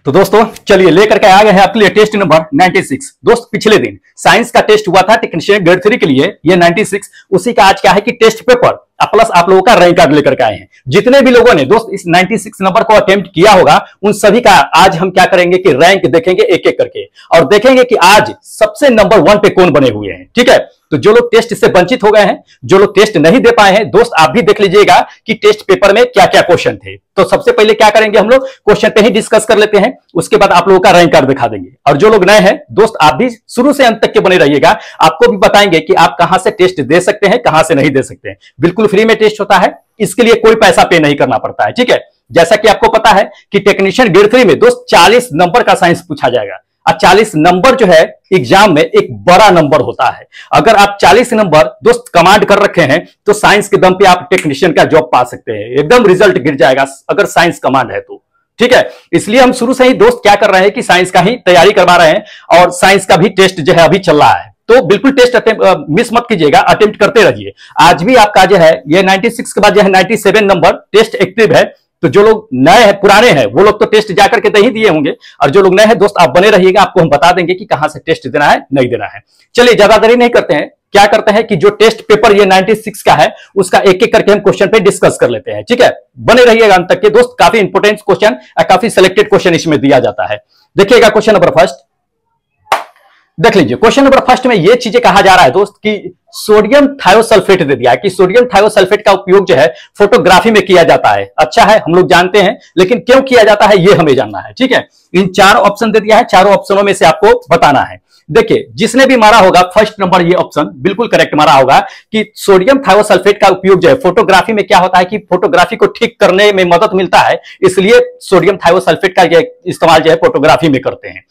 तो दोस्तों चलिए लेकर के आ गए हैं आपके लिए टेस्ट नंबर 96। दोस्त पिछले दिन साइंस का टेस्ट हुआ था टेक्नीशियन ग्रेड 3 के लिए, ये 96 उसी का आज क्या है कि टेस्ट पेपर प्लस आप लोगों का रैंक कार्ड लेकर के आए हैं। जितने भी लोगों ने दोस्त इस 96 नंबर को अटेम्प्ट किया होगा उन सभी का आज हम क्या करेंगे कि रैंक देखेंगे एक एक करके और देखेंगे कि आज सबसे नंबर 1 पे कौन बने हुए हैं। ठीक है, तो जो लोग टेस्ट से वंचित हो गए हैं, जो लोग टेस्ट नहीं दे पाए हैं, दोस्त आप भी देख लीजिएगा कि टेस्ट पेपर में क्या क्या क्वेश्चन थे। तो सबसे पहले क्या करेंगे, हम लोग क्वेश्चन पे ही डिस्कस कर लेते हैं, उसके बाद आप लोगों का रैंक कार्ड दिखा देंगे। और जो लोग नए हैं दोस्त आप भी शुरू से अंत तक के बने रहिएगा, आपको भी बताएंगे कि आप कहां से टेस्ट दे सकते हैं, कहां से नहीं दे सकते हैं। बिल्कुल फ्री में टेस्ट होता है, इसके लिए कोई पैसा पे नहीं करना पड़ता है। ठीक है, जैसा कि आपको पता है कि टेक्नीशियन ग्रेड 3 में दोस्त 40 नंबर का साइंस पूछा जाएगा और 40 नंबर जो है एग्जाम में एक बड़ा नंबर होता है। अगर आप 40 नंबर दोस्त कमांड कर रखे हैं तो साइंस के दम पे आप टेक्नीशियन का जॉब पा सकते हैं, एकदम रिजल्ट गिर जाएगा अगर साइंस कमांड है तो। ठीक है, इसलिए हम शुरू से ही दोस्त क्या कर रहे हैं कि साइंस का ही तैयारी करवा रहे हैं और साइंस का भी टेस्ट जो है अभी चल रहा है। तो बिल्कुल टेस्ट मिस मत कीजिएगा, अटेम्प्ट करते रहिए। आज भी आपका जो है ये 96 के बाद जो है 97 नंबर टेस्ट एक्टिव है। तो जो लोग नए हैं, पुराने हैं, वो लोग तो टेस्ट जाकर के नहीं दिए होंगे, और जो लोग नए हैं दोस्त आप बने रहिएगा, आपको हम बता देंगे कि कहां से टेस्ट देना है नहीं देना है। चलिए ज्यादा देरी नहीं करते हैं, क्या करते हैं कि जो टेस्ट पेपर ये 96 का है उसका एक एक करके हम क्वेश्चन पे डिस्कस कर लेते हैं। ठीक है, बने रहिएगा अंत तक के दोस्त, काफी इंपोर्टेंट क्वेश्चन, काफी सिलेक्टेड क्वेश्चन इसमें दिया जाता है। देखिएगा क्वेश्चन नंबर फर्स्ट, देख लीजिए। क्वेश्चन नंबर फर्स्ट में ये चीजें कहा जा रहा है दोस्त कि सोडियम थायोसल्फेट दे दिया है कि सोडियम थायोसल्फेट का उपयोग जो है फोटोग्राफी में किया जाता है। अच्छा है, हम लोग जानते हैं, लेकिन क्यों किया जाता है ये हमें जानना है। ठीक है, इन 4 ऑप्शन दे दिया है, चारों ऑप्शनों में से आपको बताना है। देखिए, जिसने भी मारा होगा फर्स्ट नंबर ये ऑप्शन बिल्कुल करेक्ट मारा होगा कि सोडियम थायोसल्फेट का उपयोग जो है फोटोग्राफी में क्या होता है कि फोटोग्राफी को ठीक करने में मदद मिलता है, इसलिए सोडियम थायोसल्फेट का इस्तेमाल जो है फोटोग्राफी में करते हैं।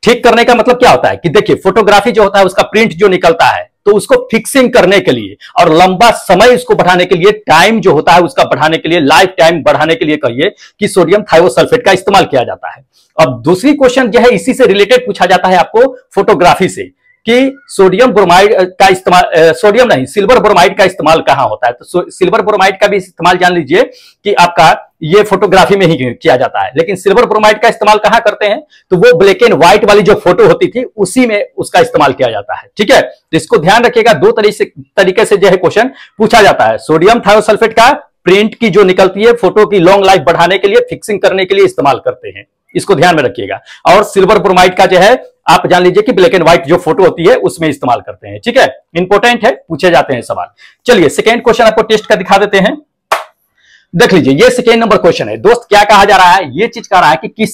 ठीक करने का मतलब क्या होता है कि देखिए, फोटोग्राफी जो होता है उसका प्रिंट जो निकलता है तो उसको फिक्सिंग करने के लिए और लंबा समय उसको बढ़ाने के लिए, टाइम जो होता है उसका बढ़ाने के लिए, लाइफ टाइम बढ़ाने के लिए कहिए कि सोडियम थायोसल्फेट का इस्तेमाल किया जाता है। अब दूसरी क्वेश्चन जो है इसी से रिलेटेड पूछा जाता है आपको फोटोग्राफी से कि सोडियम ब्रोमाइड का इस्तेमाल, सोडियम नहीं सिल्वर ब्रोमाइड का इस्तेमाल कहां होता है। तो सिल्वर ब्रोमाइड का भी इस्तेमाल जान लीजिए कि आपका ये फोटोग्राफी में ही किया जाता है, लेकिन सिल्वर ब्रोमाइड का इस्तेमाल कहां करते हैं तो वो ब्लैक एंड व्हाइट वाली जो फोटो होती थी उसी में उसका इस्तेमाल किया जाता है। ठीक है, तो इसको ध्यान रखिएगा, 2 तरीके से जो है क्वेश्चन पूछा जाता है। सोडियम थायोसल्फेट का प्रिंट की जो निकलती है फोटो की लॉन्ग लाइफ बढ़ाने के लिए, फिक्सिंग करने के लिए इस्तेमाल करते हैं, इसको ध्यान में रखिएगा। और सिल्वर ब्रोमाइड का जो है आप जान लीजिए कि ब्लैक एंड व्हाइट जो फोटो होती है उसमें इस्तेमाल करते हैं। ठीक है, इंपॉर्टेंट है, पूछे जाते हैं सवाल। चलिए सेकेंड क्वेश्चन आपको टेस्ट का दिखा देते हैं, देख लीजिए। ये सेकेंड नंबर क्वेश्चन है दोस्त, क्या कहा जा रहा है, ये चीज कह रहा है कि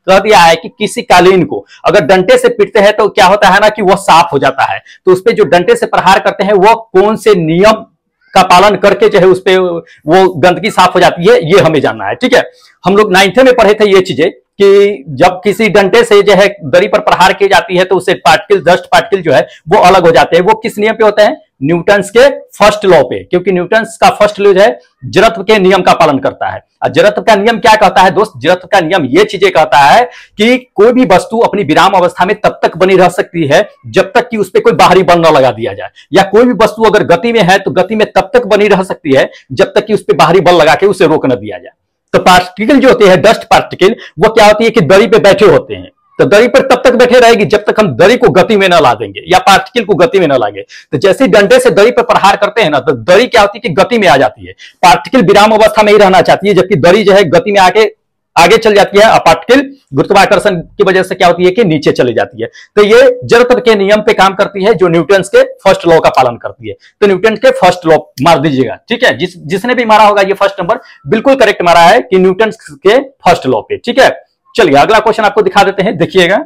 कह दिया है कि किसी कालीन को अगर डंडे से पीटते हैं तो क्या होता है ना कि वह साफ हो जाता है। तो उस पर जो डंडे से प्रहार करते हैं वो कौन से नियम का पालन करके जो है उस पे वो गंदगी साफ हो जाती है, ये हमें जानना है। ठीक है, हम लोग 9th में पढ़े थे ये चीजें कि जब किसी डंडे से जो है दरी पर प्रहार की जाती है तो उससे पार्टिकल, डस्ट पार्टिकल जो है वो अलग हो जाते हैं। वो किस नियम पे होते हैं, न्यूटन्स के फर्स्ट लॉ पे, क्योंकि न्यूटन्स का फर्स्ट लॉ जो है जड़त्व के नियम का पालन करता है। और जड़त्व का नियम क्या कहता है दोस्त, जड़त्व का नियम ये चीजें कहता है कि कोई भी वस्तु अपनी विराम अवस्था में तब तक बनी रह सकती है जब तक कि उस पर कोई बाहरी बल न लगा दिया जाए, या कोई भी वस्तु अगर गति में है तो गति में तब तक बनी रह सकती है जब तक कि उस पर बाहरी बल लगा के उसे रोक न दिया जाए। तो पार्टिकल जो होते हैं, डस्ट पार्टिकल, वो क्या होती है कि दरी पे बैठे होते हैं, तो दरी पर तब तक बैठे रहेगी जब तक हम दरी को गति में न ला देंगे या पार्टिकल को गति में न लागे। तो जैसे डंडे से दरी पर प्रहार करते हैं ना तो दरी क्या होती है कि गति में आ जाती है, पार्टिकल विराम अवस्था में ही रहना चाहती है, जबकि दरी जो है गति में आगे चल जाती है और पार्टिकल गुरुत्वाकर्षण की वजह से क्या होती है कि नीचे चली जाती है। तो ये जड़त्व के नियम पे काम करती है जो न्यूटन्स के फर्स्ट लॉ का पालन करती है। तो न्यूटन के फर्स्ट लॉ मार दीजिएगा। ठीक है, जिसने भी मारा होगा ये फर्स्ट नंबर बिल्कुल करेक्ट मारा है कि न्यूटन के फर्स्ट लॉ पे। ठीक है, चलिए अगला क्वेश्चन आपको दिखा देते हैं, देखिएगा,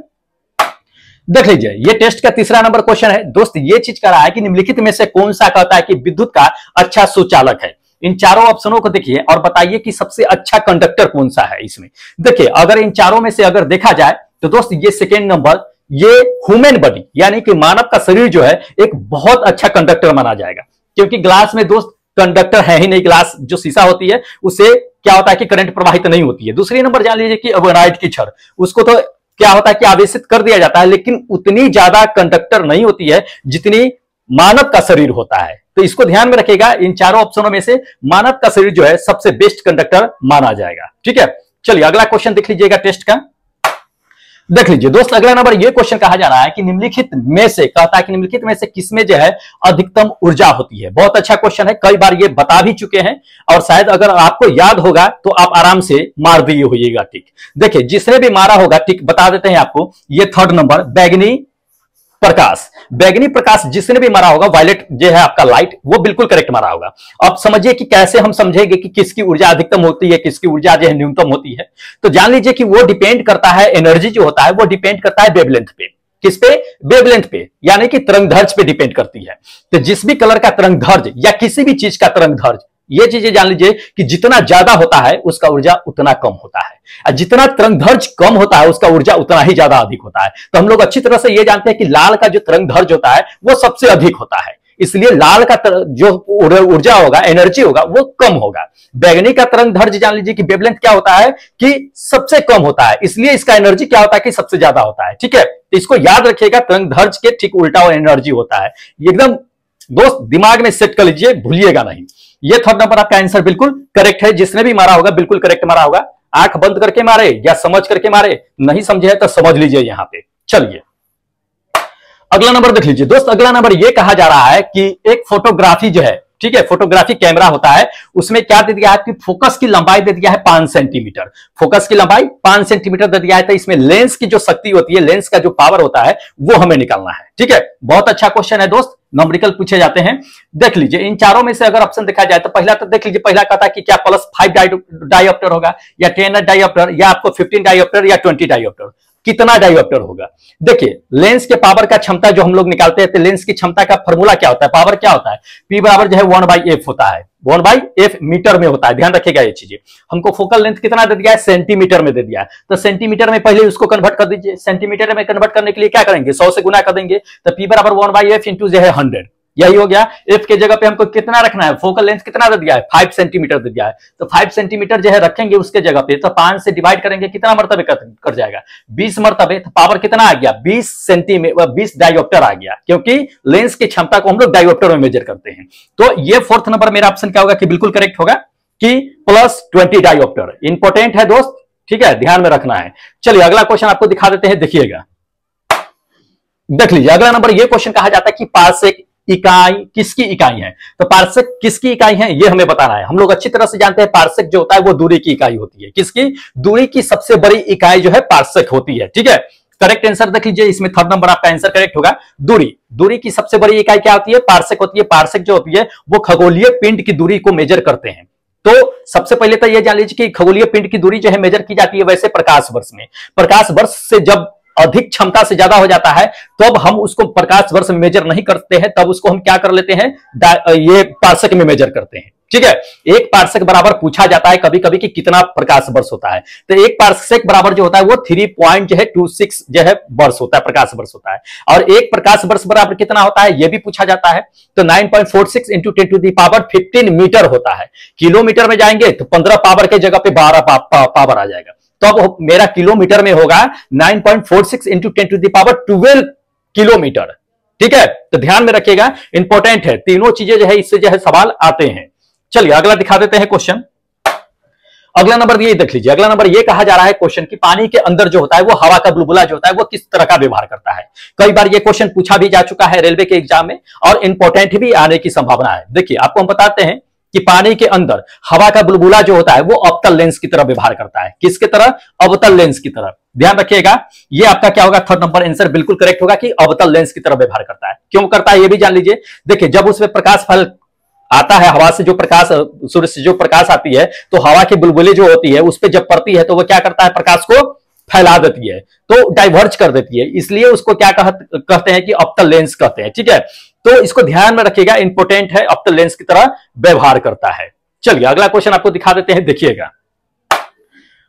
देख लीजिए। ये टेस्ट का तीसरा नंबर क्वेश्चन है दोस्त, ये चीज कह रहा है कि निम्नलिखित में से कौन सा कहता है कि विद्युत का अच्छा सुचालक है। इन चारों ऑप्शनों को देखिए और बताइए कि सबसे अच्छा कंडक्टर कौन सा है इसमें। देखिए, अगर इन चारों में से अगर देखा जाए तो दोस्त ये सेकेंड नंबर, ये ह्यूमन बॉडी यानी कि मानव का शरीर जो है एक बहुत अच्छा कंडक्टर माना जाएगा, क्योंकि ग्लास में दोस्त कंडक्टर है ही नहीं, ग्लास जो शीशा होती है उससे क्या होता है कि करंट प्रवाहित नहीं होती है। दूसरी नंबर जान लीजिए कि एवोनाइट की छड़, उसको तो क्या होता है कि आवेशित कर दिया जाता है, लेकिन उतनी ज्यादा कंडक्टर नहीं होती है जितनी मानव का शरीर होता है। तो इसको ध्यान में रखिएगा, इन चारों ऑप्शनों में से मानव का शरीर जो है सबसे बेस्ट कंडक्टर माना जाएगा। ठीक है, चलिए अगला क्वेश्चन देख लीजिएगा टेस्ट का। देख लीजिए दोस्त, अगला नंबर ये क्वेश्चन कहा जा रहा है कि निम्नलिखित में से, कहता है कि निम्नलिखित में से किसमें जो है अधिकतम ऊर्जा होती है। बहुत अच्छा क्वेश्चन है, कई बार ये बता भी चुके हैं और शायद अगर आपको याद होगा तो आप आराम से मार दिए होइएगा टिक। देखिए जिसने भी मारा होगा टिक बता देते हैं आपको। ये थर्ड नंबर बैगनी प्रकाश, बैगनी प्रकाश जिसने भी मारा होगा, वायलेट जो है आपका लाइट, वो बिल्कुल करेक्ट मारा होगा। अब समझिए कि कैसे हम समझेंगे कि किसकी ऊर्जा अधिकतम होती है, किसकी ऊर्जा जो है न्यूनतम होती है। तो जान लीजिए कि वो डिपेंड करता है, एनर्जी जो होता है वो डिपेंड करता है वेवलेंथ पे। किस पे? वेवलेंथ पे, यानी कि तरंगदैर्घ्य पे डिपेंड करती है। तो जिस भी कलर का तरंगदैर्घ्य या किसी भी चीज का तरंगदैर्घ्य, ये चीजें जान लीजिए कि जितना ज्यादा होता है उसका ऊर्जा उतना कम होता है, और जितना तरंगदैर्घ्य कम होता है उसका ऊर्जा उतना ही ज्यादा अधिक होता है। तो हम लोग अच्छी तरह से ये जानते हैं कि लाल का जो तरंगदैर्घ्य होता है वो सबसे अधिक होता है, इसलिए लाल का जो ऊर्जा होगा, एनर्जी होगा, वो कम होगा। बैगनी का तरंगदैर्घ्य जान लीजिए कि वेवलेंथ क्या होता है कि सबसे कम होता है, इसलिए इसका एनर्जी क्या होता है कि सबसे ज्यादा होता है। ठीक है, तो इसको याद रखिएगा, तरंगदैर्घ्य के ठीक उल्टा एनर्जी होता है। एकदम दोस्त दिमाग में सेट कर लीजिए, भूलिएगा नहीं। ये थर्ड नंबर आपका आंसर बिल्कुल करेक्ट है, जिसने भी मारा होगा बिल्कुल करेक्ट मारा होगा। आंख बंद करके मारे या समझ करके मारे, नहीं समझे तो समझ लीजिए यहां पे। चलिए अगला नंबर देख लीजिए दोस्त, अगला नंबर ये कहा जा रहा है कि एक फोटोग्राफी जो है, ठीक है, फोटोग्राफी कैमरा होता है, उसमें क्या दे दिया है कि फोकस की लंबाई दे दिया है 5 सेंटीमीटर। फोकस की लंबाई 5 सेंटीमीटर दे दिया है, तो इसमें लेंस की जो शक्ति होती है, लेंस का जो पावर होता है वो हमें निकालना है। ठीक है, बहुत अच्छा क्वेश्चन है दोस्त, नंबरिकल पूछे जाते हैं। देख लीजिए इन चारों में से अगर ऑप्शन देखा जाए तो पहला तो देख लीजिए, पहला कहता है कि क्या +5 डायोप्टर होगा या 10 डायोप्टर या आपको 15 डायोप्टर या 20 डायोप्टर, कितना डायोप्टर होगा। देखिए लेंस के पावर का क्षमता जो हम लोग निकालते हैं, तो लेंस की क्षमता का फॉर्मूला क्या होता है, पावर क्या होता है, P बराबर जो है 1/f होता है, 1/f मीटर में होता है। ध्यान रखिएगा ये चीजें। हमको फोकल लेंथ कितना दे दिया है, सेंटीमीटर में दे दिया है, तो सेंटीमीटर में पहले उसको कन्वर्ट कर दीजिए। सेंटीमीटर में कन्वर्ट करने के लिए क्या करेंगे, 100 से गुना कर देंगे, तो P बराबर 1/f इंटू जो है 100, यही हो गया। एफ के जगह पे हमको कितना रखना है, फोकल लेंथ कितना दे दिया है, 5 सेंटीमीटर दे दिया है, तो 5 सेंटीमीटर जो है रखेंगे उसके जगह पे, तो 5 से डिवाइड करेंगे कितना मरतबे कर जाएगा, 20 मरतबे। तो पावर कितना आ गया, 20 सेंटीमीटर, 20 डायोप्टर आ गया, क्योंकि लेंस की क्षमता को हम लोग डायोप्टर में मेजर करते हैं। तो ये फोर्थ नंबर मेरा ऑप्शन क्या होगा कि बिल्कुल करेक्ट होगा कि +20 डायोप्टर। इंपॉर्टेंट है दोस्त, ठीक है, ध्यान में रखना है। चलिए अगला क्वेश्चन आपको दिखा देते हैं, देखिएगा, देख लीजिए। अगला नंबर ये क्वेश्चन कहा जाता है कि पार्सेक इकाई किसकी इकाई है। तो पार्सेक किसकी इकाई है ये हमें बताना है। हम लोग अच्छी तरह से जानते हैं पार्सेक जो होता है वो दूरी की इकाई होती है। किसकी? दूरी की सबसे बड़ी इकाई जो है पार्सेक होती है। ठीक है, करेक्ट आंसर देख लीजिए, इसमें थर्ड नंबर आपका आंसर करेक्ट होगा। दूरी की सबसे बड़ी इकाई क्या होती है, पार्सेक होती है। पार्सेक जो होती है वो खगोलीय पिंड की दूरी को मेजर करते हैं। तो सबसे पहले तो ये जान लीजिए कि खगोलीय पिंड की दूरी जो है मेजर की जाती है वैसे प्रकाश वर्ष में। प्रकाश वर्ष से जब अधिक क्षमता से ज्यादा हो जाता है तब हम उसको प्रकाश वर्ष में मेजर नहीं करते हैं, तब उसको हम क्या कर लेते हैं, ये पार्सेक में मेजर करते हैं। ठीक है, एक पार्सेक बराबर पूछा जाता है कभी कभी कि कितना प्रकाश वर्ष होता है, तो एक पार्सेक बराबर जो होता है वो 3.26 जो है वर्ष होता है, प्रकाश वर्ष होता है। और एक प्रकाश वर्ष बराबर कितना होता है ये भी पूछा जाता है, तो 9.46 इंटू 10⁻15 मीटर होता है। किलोमीटर में जाएंगे तो 15 पावर के जगह पे 12 पावर आ जाएगा, तो अब मेरा किलोमीटर में होगा 9.46 इंटू 10⁻12 किलोमीटर। ठीक है, तो ध्यान में रखिएगा, इंपॉर्टेंट है, तीनों चीजें जो है इससे जो है सवाल आते हैं। चलिए अगला दिखा देते हैं क्वेश्चन। अगला नंबर ये देख लीजिए, अगला नंबर ये कहा जा रहा है क्वेश्चन कि पानी के अंदर जो होता है वो हवा का बुलबुला जो होता है वो किस तरह का व्यवहार करता है। कई बार ये क्वेश्चन पूछा भी जा चुका है रेलवे के एग्जाम में और इंपॉर्टेंट भी आने की संभावना है। देखिए आपको हम बताते हैं कि पानी के अंदर हवा का बुलबुला जो होता है वो अवतल लेंस की तरह व्यवहार करता है। किसकी तरह? अवतल लेंस की तरह। ध्यान रखिएगा, ये आपका क्या होगा, थर्ड नंबर आंसर बिल्कुल करेक्ट होगा कि अवतल लेंस की तरह व्यवहार करता है। क्यों करता है ये भी जान लीजिए। देखिए जब उसमें प्रकाश फल आता है, हवा से जो प्रकाश, सूर्य से जो प्रकाश आती है, तो हवा की बुलबुली जो होती है उस पर जब पड़ती है तो वो क्या करता है, प्रकाश को फैला देती है, तो डाइवर्ज कर देती है, इसलिए उसको क्या कहते हैं कि अवतल लेंस कहते हैं। ठीक है, तो इसको ध्यान में रखिएगा, इंपॉर्टेंट है, अवतल लेंस की तरह व्यवहार करता है। चलिए अगला क्वेश्चन आपको दिखा देते हैं, देखिएगा,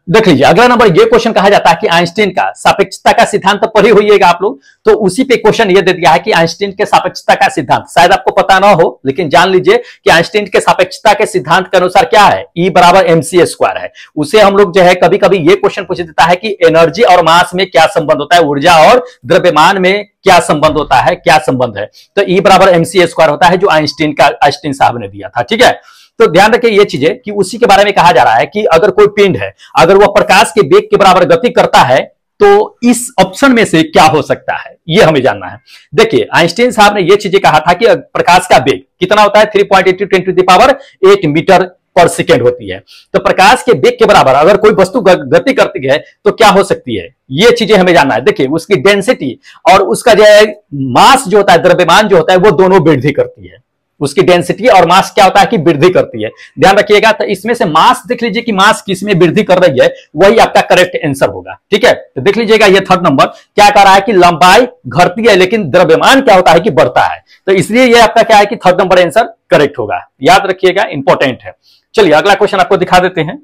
देख लीजिए। अगला नंबर ये क्वेश्चन कहा जाता है कि आइंस्टीन का सापेक्षता का सिद्धांत तो पढ़े होइएगा आप लोग, तो उसी पे क्वेश्चन ये दे दिया है कि आइंस्टीन के सापेक्षता का सिद्धांत, शायद आपको पता ना हो लेकिन जान लीजिए कि आइंस्टीन के सापेक्षता के सिद्धांत के अनुसार क्या है, E बराबर mc² है। उसे हम लोग जो है कभी कभी ये क्वेश्चन पूछ देता है कि एनर्जी और मास में क्या संबंध होता है, ऊर्जा और द्रव्यमान में क्या संबंध होता है, क्या संबंध है, तो E बराबर mc² होता है जो आइंस्टीन साहब ने दिया था। ठीक है, तो ध्यान रखिए ये चीजें कि उसी के बारे में कहा जा रहा है कि अगर कोई पिंड है, अगर वह प्रकाश के वेग के बराबर गति करता है तो इस ऑप्शन में से क्या हो सकता है, ये हमें जानना है। देखिए, आइंस्टीन साहब ने ये चीजें कहा था कि प्रकाश का वेग कितना होता है, 3.82 × 10⁸ मीटर पर सेकेंड होती है। तो प्रकाश के वेग के बराबर अगर कोई वस्तु गति करती है तो क्या हो सकती है, ये चीजें हमें जानना है। देखिए, उसकी डेंसिटी और उसका जो है मास जो होता है, द्रव्यमान जो होता है, वो दोनों वृद्धि करती है। उसकी डेंसिटी और मास क्या होता है कि वृद्धि करती है, ध्यान रखिएगा। तो इसमें से मास देख लीजिए कि मास किस में वृद्धि कर रही है, वही आपका करेक्ट आंसर होगा। ठीक है, तो देख लीजिएगा ये थर्ड नंबर क्या कह रहा है कि लंबाई घटती है लेकिन द्रव्यमान क्या होता है कि बढ़ता है। तो इसलिए ये आपका क्या है कि थर्ड नंबर आंसर करेक्ट होगा, याद रखिएगा, इंपॉर्टेंट है। चलिए अगला क्वेश्चन आपको दिखा देते हैं।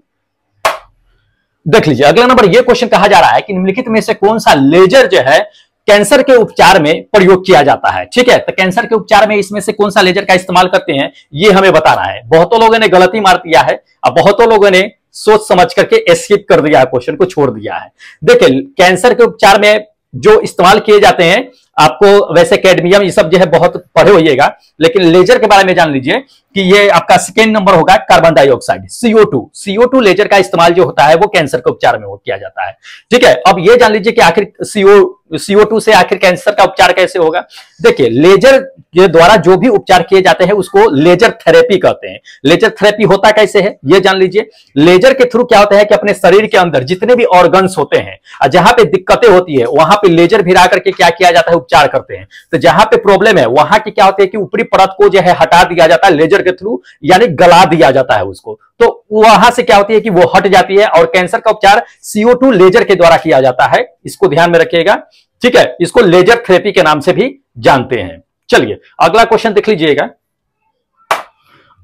देख लीजिए अगला नंबर, ये क्वेश्चन कहा जा रहा है कि निम्नलिखित में से कौन सा लेजर जो है कैंसर के उपचार में प्रयोग किया जाता है। ठीक है, तो कैंसर के उपचार में इसमें से कौन सा लेजर का इस्तेमाल करते हैं, ये हमें बताना है। बहुतों लोगों ने गलती मार दिया है और बहुतों लोगों ने सोच समझ करके स्किप कर दिया है, क्वेश्चन को छोड़ दिया है। देखिए, कैंसर के उपचार में जो इस्तेमाल किए जाते हैं, आपको वैसे कैडमियम ये सब जो है बहुत पढ़े होइएगा, लेकिन लेजर के बारे में जान लीजिए कि ये आपका सेकेंड नंबर होगा कार्बन डाइऑक्साइड, CO2 लेजर का इस्तेमाल जो होता है वो कैंसर के उपचार में वो किया जाता है। ठीक है, अब ये जान लीजिए कि आखिर CO2 से आखिर कैंसर का उपचार कैसे होगा। देखिए, लेजर के द्वारा जो भी उपचार किए जाते हैं उसको लेजर थेरेपी कहते हैं। लेजर थेरेपी होता कैसे है ये जान लीजिए। लेजर के थ्रू क्या होता है कि अपने शरीर के अंदर जितने भी ऑर्गन्स होते हैं और जहां पे दिक्कतें होती है वहां पे लेजर भिरा करके क्या किया जाता है, उपचार करते हैं। तो जहां पे प्रॉब्लम है वहां की क्या होती है कि ऊपरी परत को जो है हटा दिया जाता है लेजर के थ्रू, यानी गला दिया जाता है उसको, तो वहां से क्या होती है कि वो हट जाती है। और कैंसर का उपचार CO2 लेजर के द्वारा किया जाता है, इसको ध्यान में रखिएगा। ठीक है, इसको लेजर थेरेपी के नाम से भी जानते हैं। चलिए अगला क्वेश्चन देख लीजिएगा।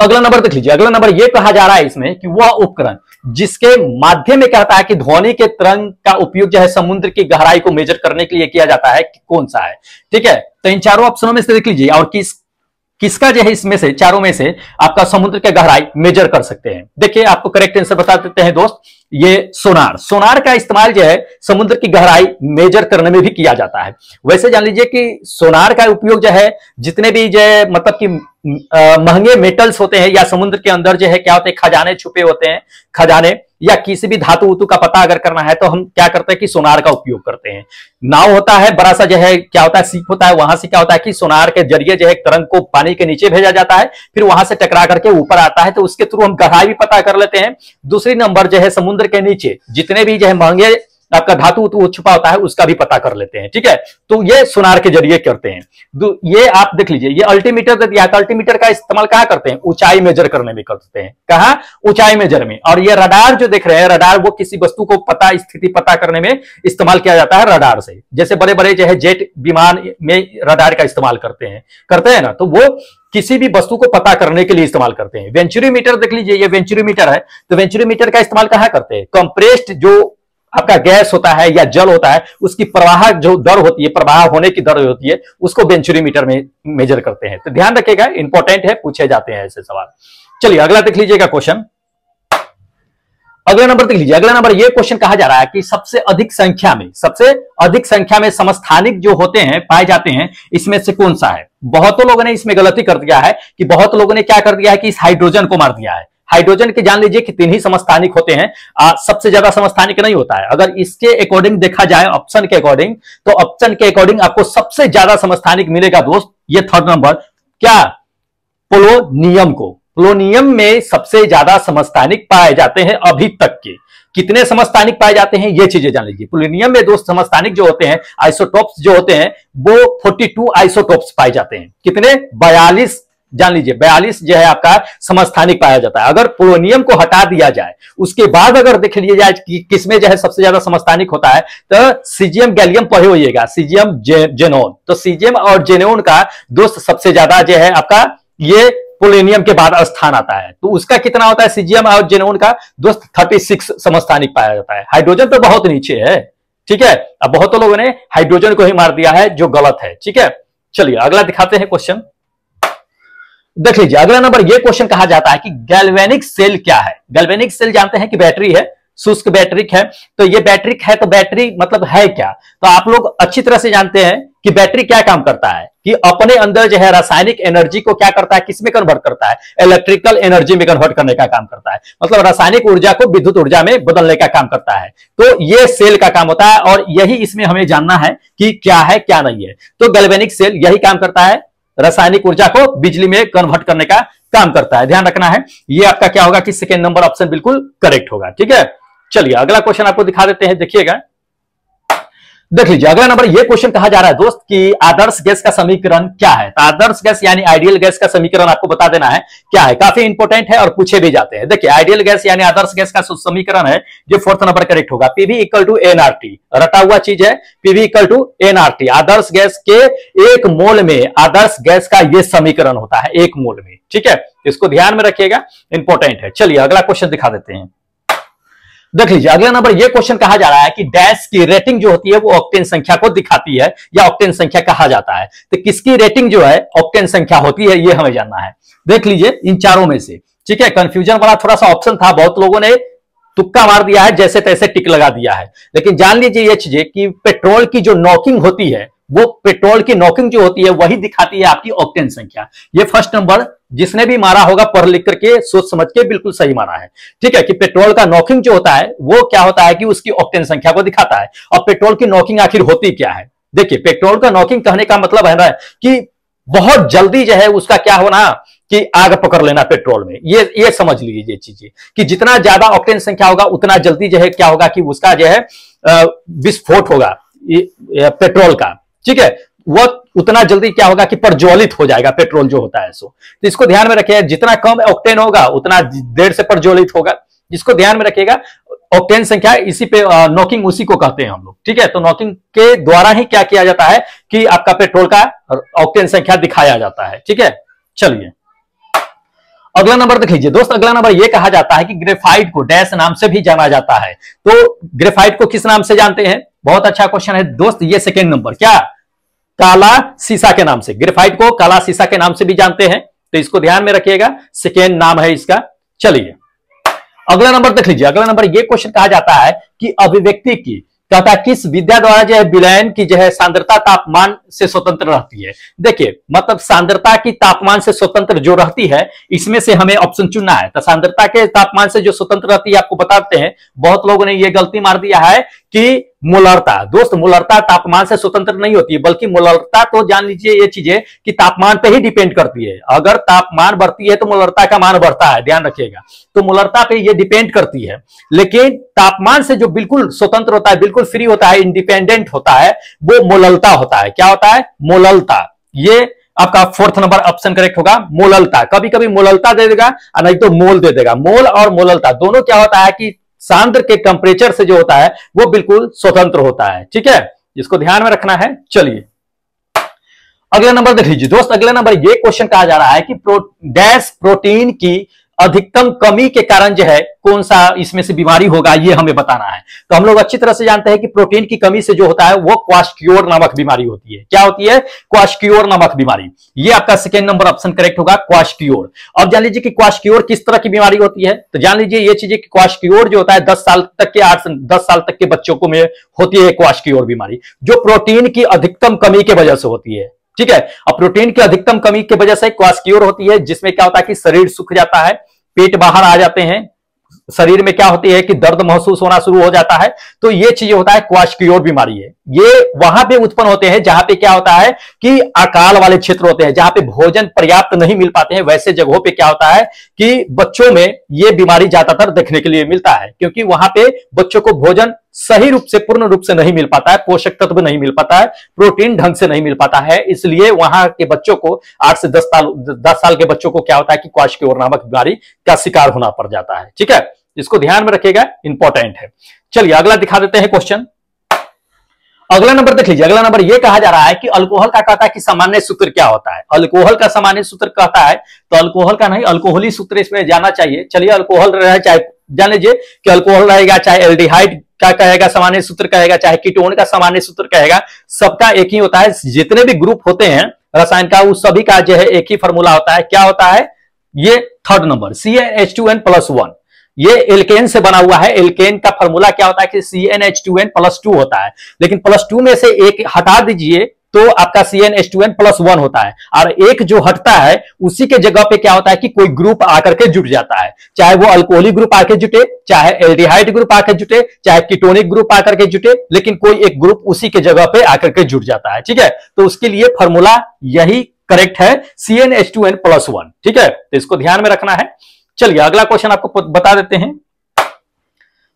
अगला नंबर देख लीजिए, अगला नंबर ये कहा जा रहा है इसमें कि वह उपकरण जिसके माध्यम में कहता है कि ध्वनि के तरंग का उपयोग जो है समुद्र की गहराई को मेजर करने के लिए किया जाता है, कि कौन सा है। ठीक है, तो इन चारों ऑप्शनों में से देख लीजिए और किसका जो है इसमें से चारों में से आपका समुद्र की गहराई मेजर कर सकते हैं। देखिए, आपको करेक्ट आंसर बता देते हैं दोस्त, ये सोनार का इस्तेमाल जो है समुद्र की गहराई मेजर करने में भी किया जाता है। वैसे जान लीजिए कि सोनार का उपयोग जो है जितने भी जो है मतलब कि महंगे मेटल्स होते हैं या समुद्र के अंदर जो है क्या होते हैं खजाने छुपे होते हैं, खजाने या किसी भी धातु उतु का पता अगर करना है तो हम क्या करते हैं कि सोनार का उपयोग करते हैं। नाव होता है बड़ा सा जो है क्या होता है सीप होता है, वहां से क्या होता है कि सोनार के जरिए जो है तरंग को पानी के नीचे भेजा जाता है, फिर वहां से टकरा करके ऊपर आता है, तो उसके थ्रू हम गहराई भी पता कर लेते हैं। दूसरी नंबर जो है समुद्र के नीचे जितने भी जो है महंगे आपका धातु छुपा होता है उसका भी पता कर लेते हैं। ठीक है, तो ये सोनार के जरिए करते हैं। ये आप देख लीजिए, ये अल्टीमीटर दे दिया, अल्टीमीटर का इस्तेमाल कहां करते हैं, ऊंचाई मेजर करने में करते हैं, कहां, ऊंचाई मेजर में। और ये रडार जो देख रहे हैं, रडार वो किसी वस्तु को स्थिति पता करने में इस्तेमाल किया जाता है रडार से। जैसे बड़े बड़े जो है जेट विमान में रडार का इस्तेमाल करते हैं ना, तो वो किसी भी वस्तु को पता करने के लिए इस्तेमाल करते हैं। वेंचुरीमीटर देख लीजिए, ये वेंचुरीमीटर है, तो वेंचुरीमीटर का इस्तेमाल कहां करते हैं, कंप्रेस्ड जो आपका गैस होता है या जल होता है उसकी प्रवाह जो दर होती है, प्रवाह होने की दर होती है, उसको वेंचुरीमीटर में मेजर करते हैं। तो ध्यान रखिएगा, इंपॉर्टेंट है, पूछे जाते हैं ऐसे सवाल। चलिए अगला देख लीजिएगा क्वेश्चन। अगला नंबर देख लीजिए, अगला नंबर ये क्वेश्चन कहा जा रहा है कि सबसे अधिक संख्या में समस्थानिक जो होते हैं पाए जाते हैं इसमें से कौन सा है। बहुतों लोगों ने इसमें गलती कर दिया है कि बहुत लोगों ने क्या कर दिया है कि इस हाइड्रोजन को मार दिया है। हाइड्रोजन के जान लीजिए कि 3 ही समस्थानिक होते हैं, सबसे ज्यादा समस्थानिक नहीं होता है। अगर इसके अकॉर्डिंग देखा जाए ऑप्शन के अकॉर्डिंग, तो ऑप्शन के अकॉर्डिंग आपको सबसे ज्यादा समस्थानिक मिलेगा दोस्त, ये थर्ड नंबर क्या, पोलोनियम को। पोलोनियम में सबसे ज्यादा समस्थानिक पाए जाते हैं अभी तक के। कितने समस्थानिक पाए जाते हैं ये चीजें जान लीजिए। पोलोनियम में दोस्त समस्थानिक जो होते हैं, आइसोटोप्स जो होते हैं, वो 42 आइसोटोप्स पाए जाते हैं। कितने, 42 जान लीजिए, 42 जो है आपका समस्थानिक पाया जाता है। अगर पोलोनियम को हटा दिया जाए उसके बाद अगर देख लिया जाए कि किसमें जो है सबसे ज्यादा समस्थानिक होता है, तो सीजियम गैलियम पढ़े होइएगा, सीजियम जेनोन, तो सीजियम और जेनोन का दोस्त सबसे ज्यादा जो है आपका ये पोलोनियम के बाद स्थान आता है। तो उसका कितना होता है सीजियम और जेनोन का दोस्त 36 समस्थानिक पाया जाता है। हाइड्रोजन तो बहुत नीचे है। ठीक है, अब बहुत लोगों ने हाइड्रोजन को ही मार दिया है जो गलत है। ठीक है, चलिए अगला दिखाते हैं क्वेश्चन। देख लीजिए अगला नंबर, ये क्वेश्चन कहा जाता है कि गैल्वेनिक सेल क्या है। गैल्वेनिक सेल जानते हैं कि बैटरी है, शुष्क बैटरी है। तो ये बैटरी है, तो बैटरी मतलब है क्या, तो आप लोग अच्छी तरह से जानते हैं कि बैटरी क्या काम करता है कि अपने अंदर जो है रासायनिक एनर्जी को क्या करता है, किसमें कन्वर्ट करता है, इलेक्ट्रिकल एनर्जी में कन्वर्ट करने का काम करता है, मतलब रासायनिक ऊर्जा को विद्युत ऊर्जा में बदलने का काम करता है। तो ये सेल का काम होता है और यही इसमें हमें जानना है कि क्या है क्या नहीं है। तो गैल्वेनिक सेल यही काम करता है, रासायनिक ऊर्जा को बिजली में कन्वर्ट करने का काम करता है। ध्यान रखना है, ये आपका क्या होगा कि सेकेंड नंबर ऑप्शन बिल्कुल करेक्ट होगा। ठीक है, चलिए अगला क्वेश्चन आपको दिखा देते हैं, देखिएगा, देख लीजिए। अगला नंबर ये क्वेश्चन कहा जा रहा है दोस्त कि आदर्श गैस का समीकरण क्या है। तो आदर्श गैस यानी आइडियल गैस का समीकरण आपको बता देना है क्या है, काफी इंपॉर्टेंट है और पूछे भी जाते हैं। देखिए आइडियल गैस यानी आदर्श गैस का समीकरण है जो फोर्थ नंबर करेक्ट होगा, पीवी इक्वल टू एनआरटी, रटा हुआ चीज है, पीवी इक्वल टू एनआरटी। आदर्श गैस के एक मोल में आदर्श गैस का यह समीकरण होता है, एक मोल में। ठीक है, इसको ध्यान में रखिएगा, इंपॉर्टेंट है। चलिए अगला क्वेश्चन दिखा देते हैं, देख लीजिए। अगला नंबर ये क्वेश्चन कहा जा रहा है कि डैश की रेटिंग जो होती है वो ऑक्टेन संख्या को दिखाती है या ऑक्टेन संख्या कहा जाता है। तो किसकी रेटिंग जो है ऑक्टेन संख्या होती है, ये हमें जानना है। देख लीजिए इन चारों में से। ठीक है, कंफ्यूजन वाला थोड़ा सा ऑप्शन था, बहुत लोगों ने तुक्का मार दिया है, जैसे तैसे टिक लगा दिया है। लेकिन जान लीजिए ये चीजें कि पेट्रोल की जो नॉकिंग होती है, वो पेट्रोल की नॉकिंग जो होती है वही दिखाती है आपकी ऑक्टेन संख्या। ये फर्स्ट नंबर जिसने भी मारा होगा पढ़ लिख करके सोच समझ के बिल्कुल सही मारा है। ठीक है, कि पेट्रोल का नॉकिंग जो होता है वो क्या होता है कि उसकी ऑक्टेन संख्या को दिखाता है। और पेट्रोल की नॉकिंग आखिर होती क्या है? देखिए पेट्रोल का नॉकिंग कहने का मतलब है ना कि बहुत जल्दी जो है उसका क्या होना कि आग पकड़ लेना पेट्रोल में। ये समझ लीजिए ये चीजें कि जितना ज्यादा ऑक्टेन संख्या होगा उतना जल्दी जो है क्या होगा कि उसका जो है विस्फोट होगा पेट्रोल का। ठीक है, वो उतना जल्दी क्या होगा कि प्रज्वलित हो जाएगा पेट्रोल जो होता है सो। तो इसको ध्यान में रखिएगा, जितना कम ऑक्टेन होगा उतना देर से प्रज्वलित होगा। इसको ध्यान में रखिएगा, ऑक्टेन संख्या इसी पे नॉकिंग उसी को कहते हैं हम लोग। ठीक है, तो नॉकिंग के द्वारा ही क्या किया जाता है कि आपका पेट्रोल का ऑक्टेन संख्या दिखाया जाता है। ठीक है, चलिए अगला नंबर देख लीजिए दोस्त। अगला नंबर यह कहा जाता है कि ग्रेफाइट को डैश नाम से भी जाना जाता है। तो ग्रेफाइट को किस नाम से जानते हैं? बहुत अच्छा क्वेश्चन है दोस्त। ये सेकेंड नंबर, क्या? काला शीशा के नाम से। ग्रेफाइट को काला शीशा के नाम से भी जानते हैं, तो इसको ध्यान में रखिएगा, सेकेंड नाम है इसका। चलिए अगला नंबर देख लीजिए। अगला नंबर ये क्वेश्चन कहा जाता है कि अभिव्यक्ति की कहता है किस विद्या द्वारा जो है विलयन की जो है सांद्रता तापमान से स्वतंत्र रहती है। देखिए मतलब सांद्रता की तापमान से स्वतंत्र जो रहती है, इसमें से हमें ऑप्शन चुनना है। तो सांद्रता के तापमान से जो स्वतंत्र रहती है आपको बताते हैं। बहुत लोगों ने ये गलती मार दिया है कि मोलरता। दोस्त मोलरता तापमान से स्वतंत्र नहीं होती है, बल्कि मोलरता तो जान लीजिए ये चीजें कि तापमान पे ही डिपेंड करती है। अगर तापमान बढ़ती है तो मोलरता का मान बढ़ता है, ध्यान रखिएगा। तो मोलरता पे ये डिपेंड करती है। लेकिन तापमान से जो बिल्कुल स्वतंत्र होता है, बिल्कुल फ्री होता है, इंडिपेंडेंट होता है, वो मोललता होता है। क्या होता है? मोललता। ये आपका फोर्थ नंबर ऑप्शन करेक्ट होगा, मोललता। कभी कभी मोललता दे देगा और नहीं तो मोल दे देगा। मोल और मोललता दोनों क्या होता है कि सांद्र के टेम्परेचर से जो होता है वो बिल्कुल स्वतंत्र होता है। ठीक है, इसको ध्यान में रखना है। चलिए अगला नंबर देख लीजिए दोस्त। अगला नंबर ये क्वेश्चन कहा जा रहा है कि डैश प्रोटीन की अधिकतम कमी के कारण जो है कौन सा इसमें से बीमारी होगा, ये हमें बताना है। तो हम लोग अच्छी तरह से जानते हैं कि प्रोटीन की कमी से जो होता है वो क्वाशक्योर नामक बीमारी होती है। क्या होती है? क्वाशक्योर नामक बीमारी। ये आपका सेकेंड नंबर ऑप्शन करेक्ट होगा, क्वाशक्योर। अब जान लीजिए कि क्वाशक्योर किस तरह की बीमारी होती है। तो जान लीजिए ये चीजें कि क्वाशक्योर जो होता है 10 साल तक के 8 से 10 साल तक के बच्चों को में होती है क्वाशक्योर बीमारी, जो प्रोटीन की अधिकतम कमी की वजह से होती है। ठीक है, अब प्रोटीन की अधिकतम कमी की वजह से क्वाशक्योर होती है, जिसमें क्या होता है कि शरीर सूख जाता है, पेट बाहर आ जाते हैं, शरीर में क्या होती है कि दर्द महसूस होना शुरू हो जाता है। तो ये चीज होता है क्वाशक्योर बीमारी है। ये वहां पे उत्पन्न होते हैं जहां पे क्या होता है कि अकाल वाले क्षेत्र होते हैं, जहां पे भोजन पर्याप्त नहीं मिल पाते हैं। वैसे जगहों पे क्या होता है कि बच्चों में ये बीमारी ज्यादातर देखने के लिए मिलता है, क्योंकि वहां पे बच्चों को भोजन सही रूप से, पूर्ण रूप से नहीं मिल पाता है, पोषक तत्व नहीं मिल पाता है, प्रोटीन ढंग से नहीं मिल पाता है। इसलिए वहां के बच्चों को 8 से 10 साल के बच्चों को क्या होता है कि क्वाशक्योर नामक बीमारी का शिकार होना पड़ जाता है। ठीक है, इसको ध्यान में रखिएगा, इंपॉर्टेंट है। चलिए अगला दिखा देते हैं क्वेश्चन। अगला नंबर देख लीजिए। अगला नंबर यह कहा जा रहा है कि अल्कोहल का कहता है कि सामान्य सूत्र क्या होता है। अल्कोहल का सामान्य सूत्र कहता है, तो अल्कोहल का नहीं, अल्कोहली सूत्र इसमें जाना चाहिए। चलिए अल्कोहल रहे, चाहे जान लीजिए कि अल्कोहल रहेगा, चाहे एल्डिहाइड का कहेगा सामान्य सूत्र कहेगा, चाहे कीटोन का सामान्य सूत्र कहेगा, सबका एक ही होता है। जितने भी ग्रुप होते हैं रसायन का, उस सभी का जो है एक ही फॉर्मूला होता है। क्या होता है? ये थर्ड नंबर CnH2n+1। ये एल्केन से बना हुआ है। एल्केन का फॉर्मूला क्या होता है कि CnH2n+2 होता है। लेकिन +2 में से एक हटा दीजिए तो आपका CnH2n+1 होता है, और एक जो हटता है उसी के जगह पे क्या होता है कि कोई ग्रुप आकर के जुड़ जाता है, चाहे वो अल्कोहलिक ग्रुप आकर जुटे, चाहे एल्डिहाइड ग्रुप आकर जुटे, चाहे कीटोनिक ग्रुप आकर के जुटे, लेकिन कोई एक ग्रुप उसी के जगह पे आकर के जुड़ जाता है। ठीक है, तो उसके लिए फॉर्मूला यही करेक्ट है, CnH2n+1। ठीक है, तो इसको ध्यान में रखना है। चलिए अगला क्वेश्चन आपको बता देते हैं।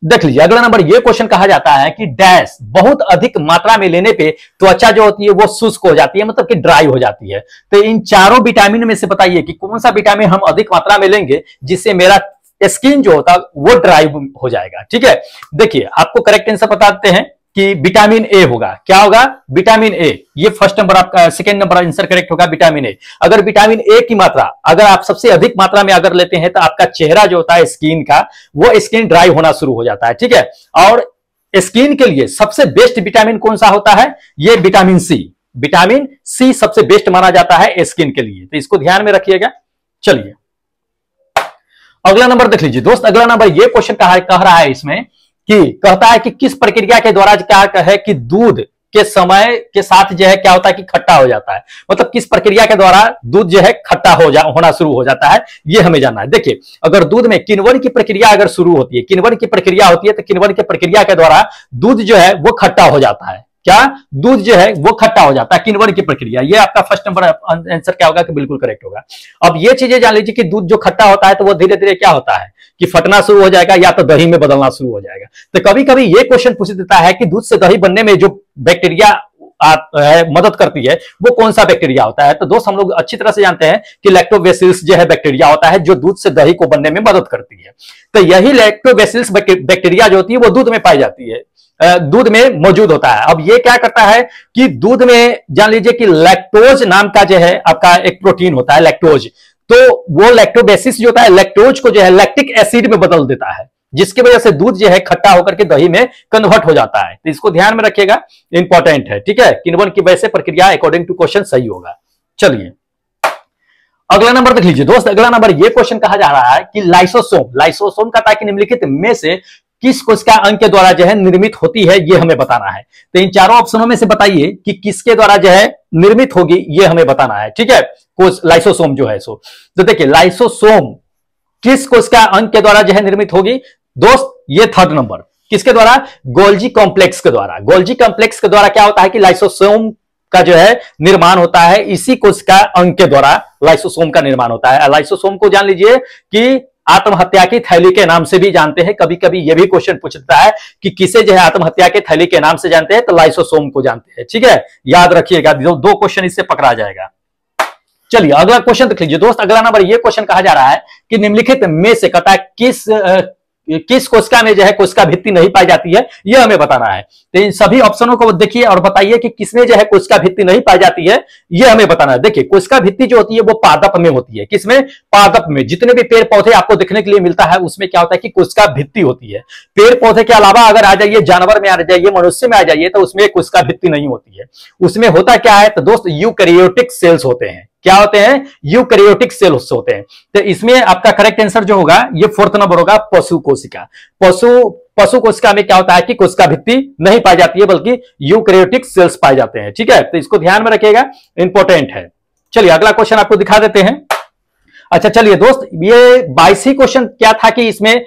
देख लीजिए अगला नंबर, ये क्वेश्चन कहा जाता है कि डैश बहुत अधिक मात्रा में लेने पे त्वचा जो होती है वो शुष्क हो जाती है, मतलब कि ड्राई हो जाती है। तो इन चारों विटामिन में से बताइए कि कौन सा विटामिन हम अधिक मात्रा में लेंगे जिससे मेरा स्किन जो होता है वो ड्राई हो जाएगा। ठीक है, देखिए आपको करेक्ट आंसर बता देते हैं कि विटामिन ए होगा। क्या होगा? Vitamin A. ये फर्स्ट नंबर आपका, सेकंड नंबर आंसर करेक्ट होगा विटामिन ए। अगर विटामिन ए की मात्रा अगर आप सबसे अधिक मात्रा में अगर लेते हैं तो आपका चेहरा जो होता है स्किन का, वो स्किन ड्राई होना शुरू हो जाता है। ठीक है, और स्किन के लिए सबसे बेस्ट विटामिन कौन सा होता है? ये विटामिन सी। विटामिन सी सबसे बेस्ट माना जाता है स्किन के लिए, तो इसको ध्यान में रखिएगा। चलिए अगला नंबर देख लीजिए दोस्त। अगला नंबर ये क्वेश्चन कह रहा है इसमें कि कहता है कि किस प्रक्रिया के द्वारा क्या है कि दूध के समय के साथ जो है क्या होता है कि खट्टा हो जाता है, मतलब किस प्रक्रिया के द्वारा दूध जो है खट्टा होना शुरू हो जाता है, ये हमें जानना है। देखिए अगर दूध में किण्वन की प्रक्रिया अगर शुरू होती है, किण्वन की प्रक्रिया होती है, तो किण्वन की प्रक्रिया के द्वारा दूध जो है वो खट्टा हो जाता है। क्या? दूध जो है वो खट्टा हो जाता है, किण्वन की प्रक्रिया। ये आपका फर्स्ट नंबर आंसर क्या होगा कि बिल्कुल करेक्ट होगा। अब ये चीजें जान लीजिए कि दूध जो खट्टा होता है तो वो धीरे धीरे क्या होता है कि फटना शुरू हो जाएगा या तो दही में बदलना शुरू हो जाएगा। तो कभी कभी ये क्वेश्चन पूछ देता है कि दूध से दही बनने में जो बैक्टीरिया मदद करती है वो कौन सा बैक्टीरिया होता है। तो दोस्त हम लोग अच्छी तरह से जानते हैं कि लैक्टोबैसिलस जो है बैक्टीरिया होता है जो दूध से दही को बनने में मदद करती है। तो यही लैक्टोबैसिलस बैक्टीरिया जो होती है वो दूध में पाई जाती है, दूध में मौजूद होता है। अब ये क्या करता है कि दूध में जान लीजिए कि लैक्टोज नाम का जो है आपका एक प्रोटीन होता है लैक्टोज, तो वो लैक्टोबैसिस जो होता है लैक्टोज को जो है लैक्टिक एसिड में बदल देता है, जिसकी वजह से दूध जो है खट्टा होकर के दही में कन्वर्ट हो जाता है। तो इसको ध्यान में रखिएगा, इंपॉर्टेंट है। ठीक है, किण्वन की वजह से प्रक्रिया अकॉर्डिंग टू क्वेश्चन सही होगा। चलिए अगला नंबर देख लीजिए दोस्त। अगला नंबर ये क्वेश्चन कहा जा रहा है कि लाइसोसोम का ताकि निम्नलिखित में से किस कोशिका अंग के द्वारा जो है निर्मित होती है, ये हमें बताना है। तो इन चारों ऑप्शनों में से बताइए कि किसके द्वारा जो है निर्मित होगी, ये हमें बताना है। ठीक है, लाइसोसोम जो है सो तो देखिए लाइसोसोम किस कोशिका अंग के द्वारा जो है निर्मित होगी दोस्त? ये थर्ड नंबर किसके द्वारा? गोल्जी कॉम्प्लेक्स के द्वारा। गोल्जी कॉम्प्लेक्स के द्वारा क्या होता है कि लाइसोसोम का जो है निर्माण होता है, इसी कोशिका अंग के द्वारा लाइसोसोम का निर्माण होता है। लाइसोसोम को जान लीजिए कि आत्महत्या की थैली के नाम से भी जानते हैं। कभी कभी यह भी क्वेश्चन पूछता है कि किसे जो है आत्महत्या के थैली के नाम से जानते हैं, तो लाइसोसोम को जानते हैं। ठीक है, याद रखिएगा, दो क्वेश्चन इससे पकड़ा जाएगा। चलिए अगला क्वेश्चन देख लीजिए दोस्त। अगला नंबर ये क्वेश्चन कहा जा रहा है कि निम्नलिखित में से कहता है किस कोशिका में जो है कोशिका भित्ति नहीं पाई जाती है, यह हमें बताना है। तो इन सभी ऑप्शनों को देखिए और बताइए कि किसमें जो है कोशिका भित्ति नहीं पाई जाती है, यह हमें बताना है। देखिए कोशिका भित्ति जो होती है वो पादप में होती है। किसमें? पादप में। जितने भी पेड़ पौधे आपको देखने के लिए मिलता है उसमें क्या होता है कि कोशिका भित्ति होती है। पेड़ पौधे के अलावा अगर आ जाइए जानवर में आ जाइए, मनुष्य में आ जाइए, तो उसमें कोशिका भित्ति नहीं होती है। उसमें होता क्या है तो दोस्त यूकैरियोटिक सेल्स होते हैं। क्या होते हैं? यूकैरियोटिक सेल्स होते हैं। तो इसमें आपका करेक्ट आंसर जो होगा ये फोर्थ नंबर होगा, पशु कोशिका। पशु कोशिका में क्या होता है कि कोशिका भित्ति नहीं पाई जाती है बल्कि यूकैरियोटिक सेल्स पाए जाते हैं। ठीक है, तो इसको ध्यान में रखिएगा, इंपॉर्टेंट है। चलिए अगला क्वेश्चन आपको दिखा देते हैं। अच्छा चलिए दोस्त, ये 22 क्वेश्चन क्या था कि इसमें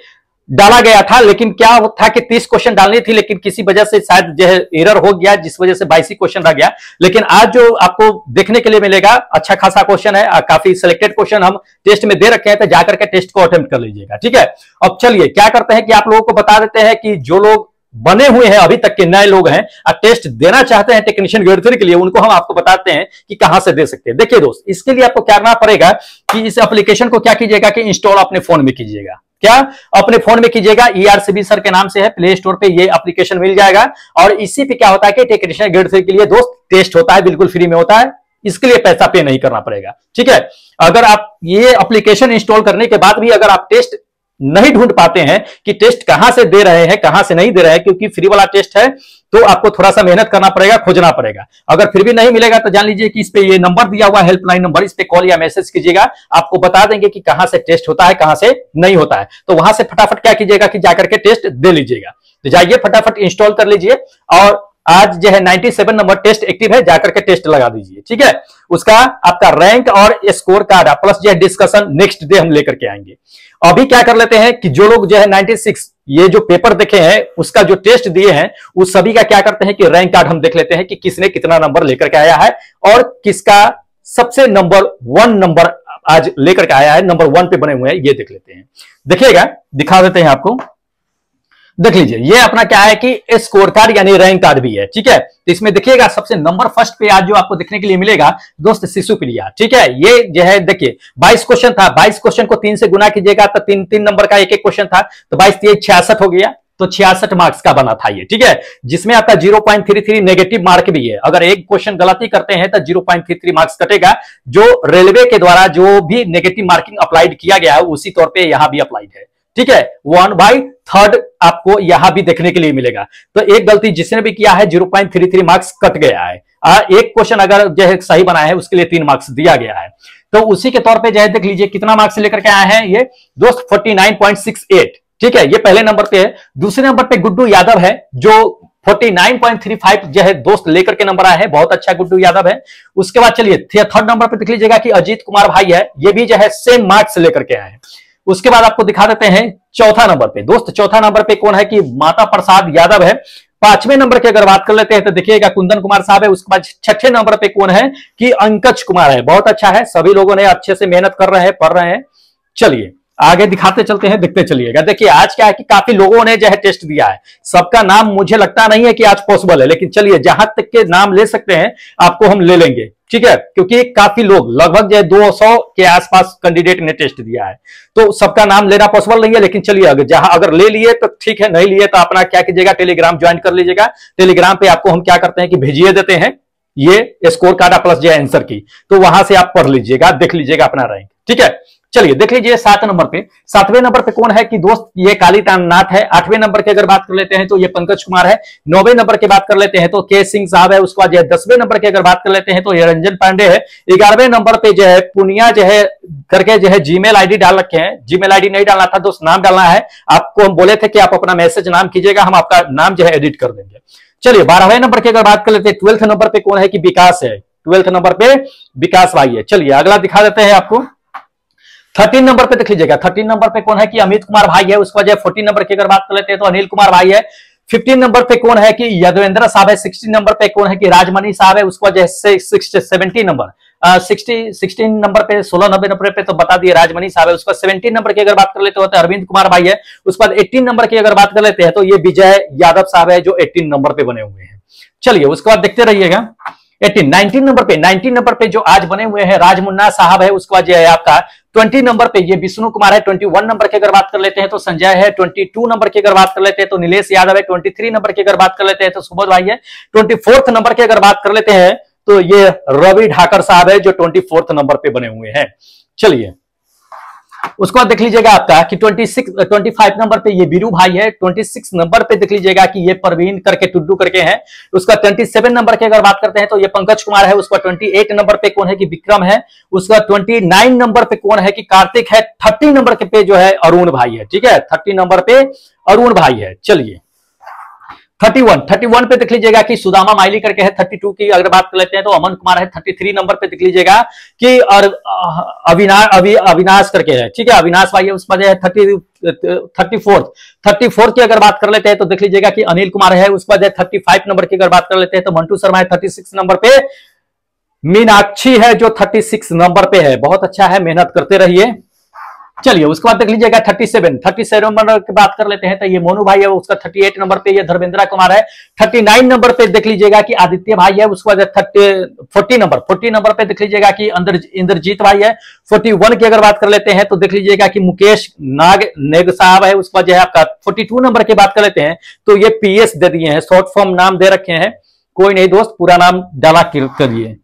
डाला गया था, लेकिन क्या था कि 30 क्वेश्चन डालनी थी, लेकिन किसी वजह से शायद जो है एरर हो गया, जिस वजह से 22 क्वेश्चन रह गया। लेकिन आज जो आपको देखने के लिए मिलेगा अच्छा खासा क्वेश्चन है, काफी सिलेक्टेड क्वेश्चन हम टेस्ट में दे रखे हैं, तो जाकर के टेस्ट को अटेम्प्ट कर लीजिएगा। ठीक है, अब चलिए क्या करते हैं कि आप लोगों को बता देते हैं कि जो लोग बने हुए हैं अभी तक के नए लोग हैं और टेस्ट देना चाहते हैं टेक्नीशियन ग्रेड 3 के लिए, उनको हम आपको बताते हैं कि कहां से दे सकते हैं। देखिए दोस्त, इसके लिए आपको क्या करना पड़ेगा कि इस एप्लीकेशन को क्या कीजिएगा कि इंस्टॉल अपने फोन में कीजिएगा। क्या? अपने फोन में कीजिएगा। ERCB सर के नाम से है, प्ले स्टोर पे ये एप्लीकेशन मिल जाएगा। और इसी पे क्या होता है कि टेक्नीशियन ग्रेड 3 के लिए दोस्त टेस्ट होता है, बिल्कुल फ्री में होता है, इसके लिए पैसा पे नहीं करना पड़ेगा। ठीक है, अगर आप ये एप्लीकेशन इंस्टॉल करने के बाद भी अगर आप टेस्ट नहीं ढूंढ पाते हैं कि टेस्ट कहां से दे रहे हैं कहां से नहीं दे रहे हैं, क्योंकि फ्री वाला टेस्ट है तो आपको थोड़ा सा मेहनत करना पड़ेगा, खोजना पड़ेगा। अगर फिर भी नहीं मिलेगा तो जान लीजिए कि इस पे ये नंबर दिया हुआ है, हेल्पलाइन नंबर, इस पे कॉल या मैसेज कीजिएगा, आपको बता देंगे कि कहां से टेस्ट होता है कहां से नहीं होता है। तो वहां से फटाफट क्या कीजिएगा कि जाकर के टेस्ट दे लीजिएगा। तो जाइए फटाफट इंस्टॉल कर लीजिए और आज जो है 97 नंबर टेस्ट एक्टिव है, जाकर के टेस्ट लगा दीजिए, ठीक है। उसका आपका रैंक और स्कोर कार्ड प्लस जो है डिस्कशन नेक्स्ट डे हम लेकर के आएंगे। अभी क्या कर लेते हैं कि जो लोग जो है 96 ये जो पेपर देखे हैं उसका जो टेस्ट दिए हैं उस सभी का क्या करते हैं कि रैंक कार्ड हम देख लेते हैं कि किसने कितना नंबर लेकर के आया है और किसका सबसे नंबर 1 नंबर आज लेकर के आया है, नंबर 1 पे बने हुए हैं, ये देख लेते हैं। देखिएगा, दिखा देते हैं आपको, देख लीजिए। ये अपना क्या है कि स्कोर कार्ड यानी रैंक कार्ड भी है, ठीक है। तो इसमें देखिएगा सबसे नंबर फर्स्ट पे आज जो आपको देखने के लिए मिलेगा दोस्त शिशुप्रिया, ठीक है। ये जो है देखिए 22 क्वेश्चन था, 22 क्वेश्चन को 3 से गुना कीजिएगा तो 3 नंबर का एक एक क्वेश्चन था, तो 22 3 66 हो गया, तो 66 मार्क्स का बना था ये, ठीक है। जिसमें आपका 0.33 नेगेटिव मार्क भी है, अगर एक क्वेश्चन गलती करते हैं तो 0.33 मार्क्स कटेगा, जो रेलवे के द्वारा जो भी नेगेटिव मार्किंग अप्लाइड किया गया है उसी तौर पर यहां भी अप्लाइड है, ठीक है। 1/3 आपको यहां भी देखने के लिए मिलेगा। तो एक गलती जिसने भी किया है 0.33 मार्क्स कट गया है। एक क्वेश्चन अगर जो है सही बनाया है उसके लिए 3 मार्क्स दिया गया है। तो उसी के तौर पे जो है देख लीजिए कितना मार्क्स लेकर के आए हैं ये दोस्त 49.68, ठीक है। ये पहले नंबर पे है। दूसरे नंबर पे गुड्डू यादव है जो 49.35 जो है दोस्त लेकर के नंबर आया है, बहुत अच्छा गुड्डू यादव है। उसके बाद चलिए थर्ड नंबर पे देख लीजिएगा कि अजीत कुमार भाई है, ये भी जो है सेम मार्क्स लेकर के आए हैं। उसके बाद आपको दिखा देते हैं चौथा नंबर पे दोस्त, चौथा नंबर पे कौन है कि माता प्रसाद यादव है। 5वें नंबर की अगर बात कर लेते हैं तो देखिएगा कुंदन कुमार साहब है। उसके बाद 6ठे नंबर पे कौन है कि अंकज कुमार है, बहुत अच्छा है, सभी लोगों ने अच्छे से मेहनत कर रहे हैं, पढ़ रहे हैं। चलिए आगे दिखाते चलते हैं, देखते चलिएगा। देखिए आज क्या है कि काफी लोगों ने जो है टेस्ट दिया है, सबका नाम मुझे लगता नहीं है कि आज पॉसिबल है, लेकिन चलिए जहां तक के नाम ले सकते हैं आपको हम ले लेंगे, ठीक है। क्योंकि काफी लोग लगभग जो है 200 के आसपास कैंडिडेट ने टेस्ट दिया है, तो सबका नाम लेना पॉसिबल नहीं है, लेकिन चलिए अगर ले लिए तो ठीक है, नहीं लिए तो अपना क्या कीजिएगा टेलीग्राम ज्वाइन कर लीजिएगा। टेलीग्राम पे आपको हम क्या करते हैं कि भेजिए देते हैं ये स्कोर कार्ड प्लस जो आंसर की, तो वहां से आप पढ़ लीजिएगा, देख लीजिएगा अपना रैंक, ठीक है। चलिए देख लीजिए 7 नंबर पे, 7वें नंबर पे कौन है कि दोस्त ये कालीनाथ है। 8वें नंबर की अगर बात कर लेते हैं तो ये पंकज कुमार है। 9वें नंबर की बात कर लेते हैं तो के सिंह साहब है। उसके बाद 10वें नंबर की अगर बात कर लेते हैं तो ये रंजन पांडे है। 11वें नंबर पे जो है पुनिया जो है करके जो है जीमेल आईडी डाल रखे हैं, जीमेल आईडी नहीं डालना था दोस्त, नाम डालना है आपको। हम बोले थे कि आप अपना मैसेज नाम कीजिएगा, हम आपका नाम जो है एडिट कर देंगे। चलिए 12वें नंबर की अगर बात कर लेते हैं, 12th नंबर पे कौन है कि विकास है। 12th नंबर पे विकास भाई है। चलिए अगला दिखा देते हैं आपको। 13 नंबर पे देख लीजिएगा, 13 नंबर पे कौन है कि अमित कुमार भाई है। उसके बाद 14 नंबर की अगर बात कर लेते हैं तो अनिल कुमार भाई है। 15 नंबर पे कौन है कि यदवेंद्र साहब है। 16 नंबर पे कौन है कि राजमणि साहब है। उसके बाद 17 नंबर 16 नंबर पे 16 नंबर पे तो बता दिए राजमणि साहब है। उसके बाद 17 नंबर की अगर बात कर लेते हो तो अरविंद कुमार भाई है। उसके बाद 18 नंबर की अगर बात कर लेते हैं तो ये विजय यादव साहब है जो 18 नंबर पे बने हुए हैं। चलिए उसके बाद देखते रहिएगा 19 नंबर पे जो आज बने हुए हैं राजमुन्ना साहब है। उसके बाद जो है आपका 20 नंबर पे ये विष्णु कुमार है। 21 नंबर की अगर बात कर लेते हैं तो संजय है। 22 नंबर की अगर बात कर लेते हैं तो नीलेश यादव है। 23 नंबर की अगर बात कर लेते हैं तो सुबोध भाई है। 24 नंबर की अगर बात कर लेते हैं तो ये रवि ढाकर साहब है जो 24 नंबर पे बने हुए हैं। चलिए उसके बाद देख लीजिएगा आपका कि 25 नंबर पे ये बीरू भाई है। 26 नंबर पे देख लीजिएगा कि ये परवीन करके टुड्डू करके है। उसका 27 नंबर की अगर बात करते हैं तो ये पंकज कुमार है। उसका 28 नंबर पे कौन है कि विक्रम है। उसका 29 नंबर पे कौन है कि कार्तिक है। 30 नंबर के पे जो है अरुण भाई है, ठीक है। 30 नंबर पे अरुण भाई है। चलिए 31 पे देख लीजिएगा कि सुदामा माइली करके है। 32 की अगर बात कर लेते हैं तो अमन कुमार है। 33 नंबर पे देख लीजिएगा कि और अविनाश करके है, ठीक है। अविनाश भाई है। उस पर है 34 की अगर बात कर लेते हैं तो देख लीजिएगा कि अनिल कुमार है। उस पर 35 नंबर की अगर बात कर लेते हैं तो मंटू शर्मा है। 36 नंबर पे मीनाक्षी है जो 36 नंबर पे है। बहुत अच्छा है, मेहनत करते रहिए। चलिए उसके बाद देख लीजिएगा 37 नंबर की बात कर लेते हैं तो ये मोनू भाई है। उसका 38 नंबर पे ये धर्मेंद्र कुमार है। 39 नंबर पे देख लीजिएगा कि आदित्य भाई है। उसके बाद 40 नंबर पे देख लीजिएगा कि इंद्रजीत भाई है। 41 की अगर बात कर लेते हैं तो देख लीजिएगा कि मुकेश नेग साहब है। उसके बाद जो है आपका 42 नंबर की बात कर लेते हैं तो ये PS दे दिए हैं, शॉर्ट फॉर्म नाम दे रखे हैं। कोई नहीं दोस्त, पूरा नाम डाला करिए।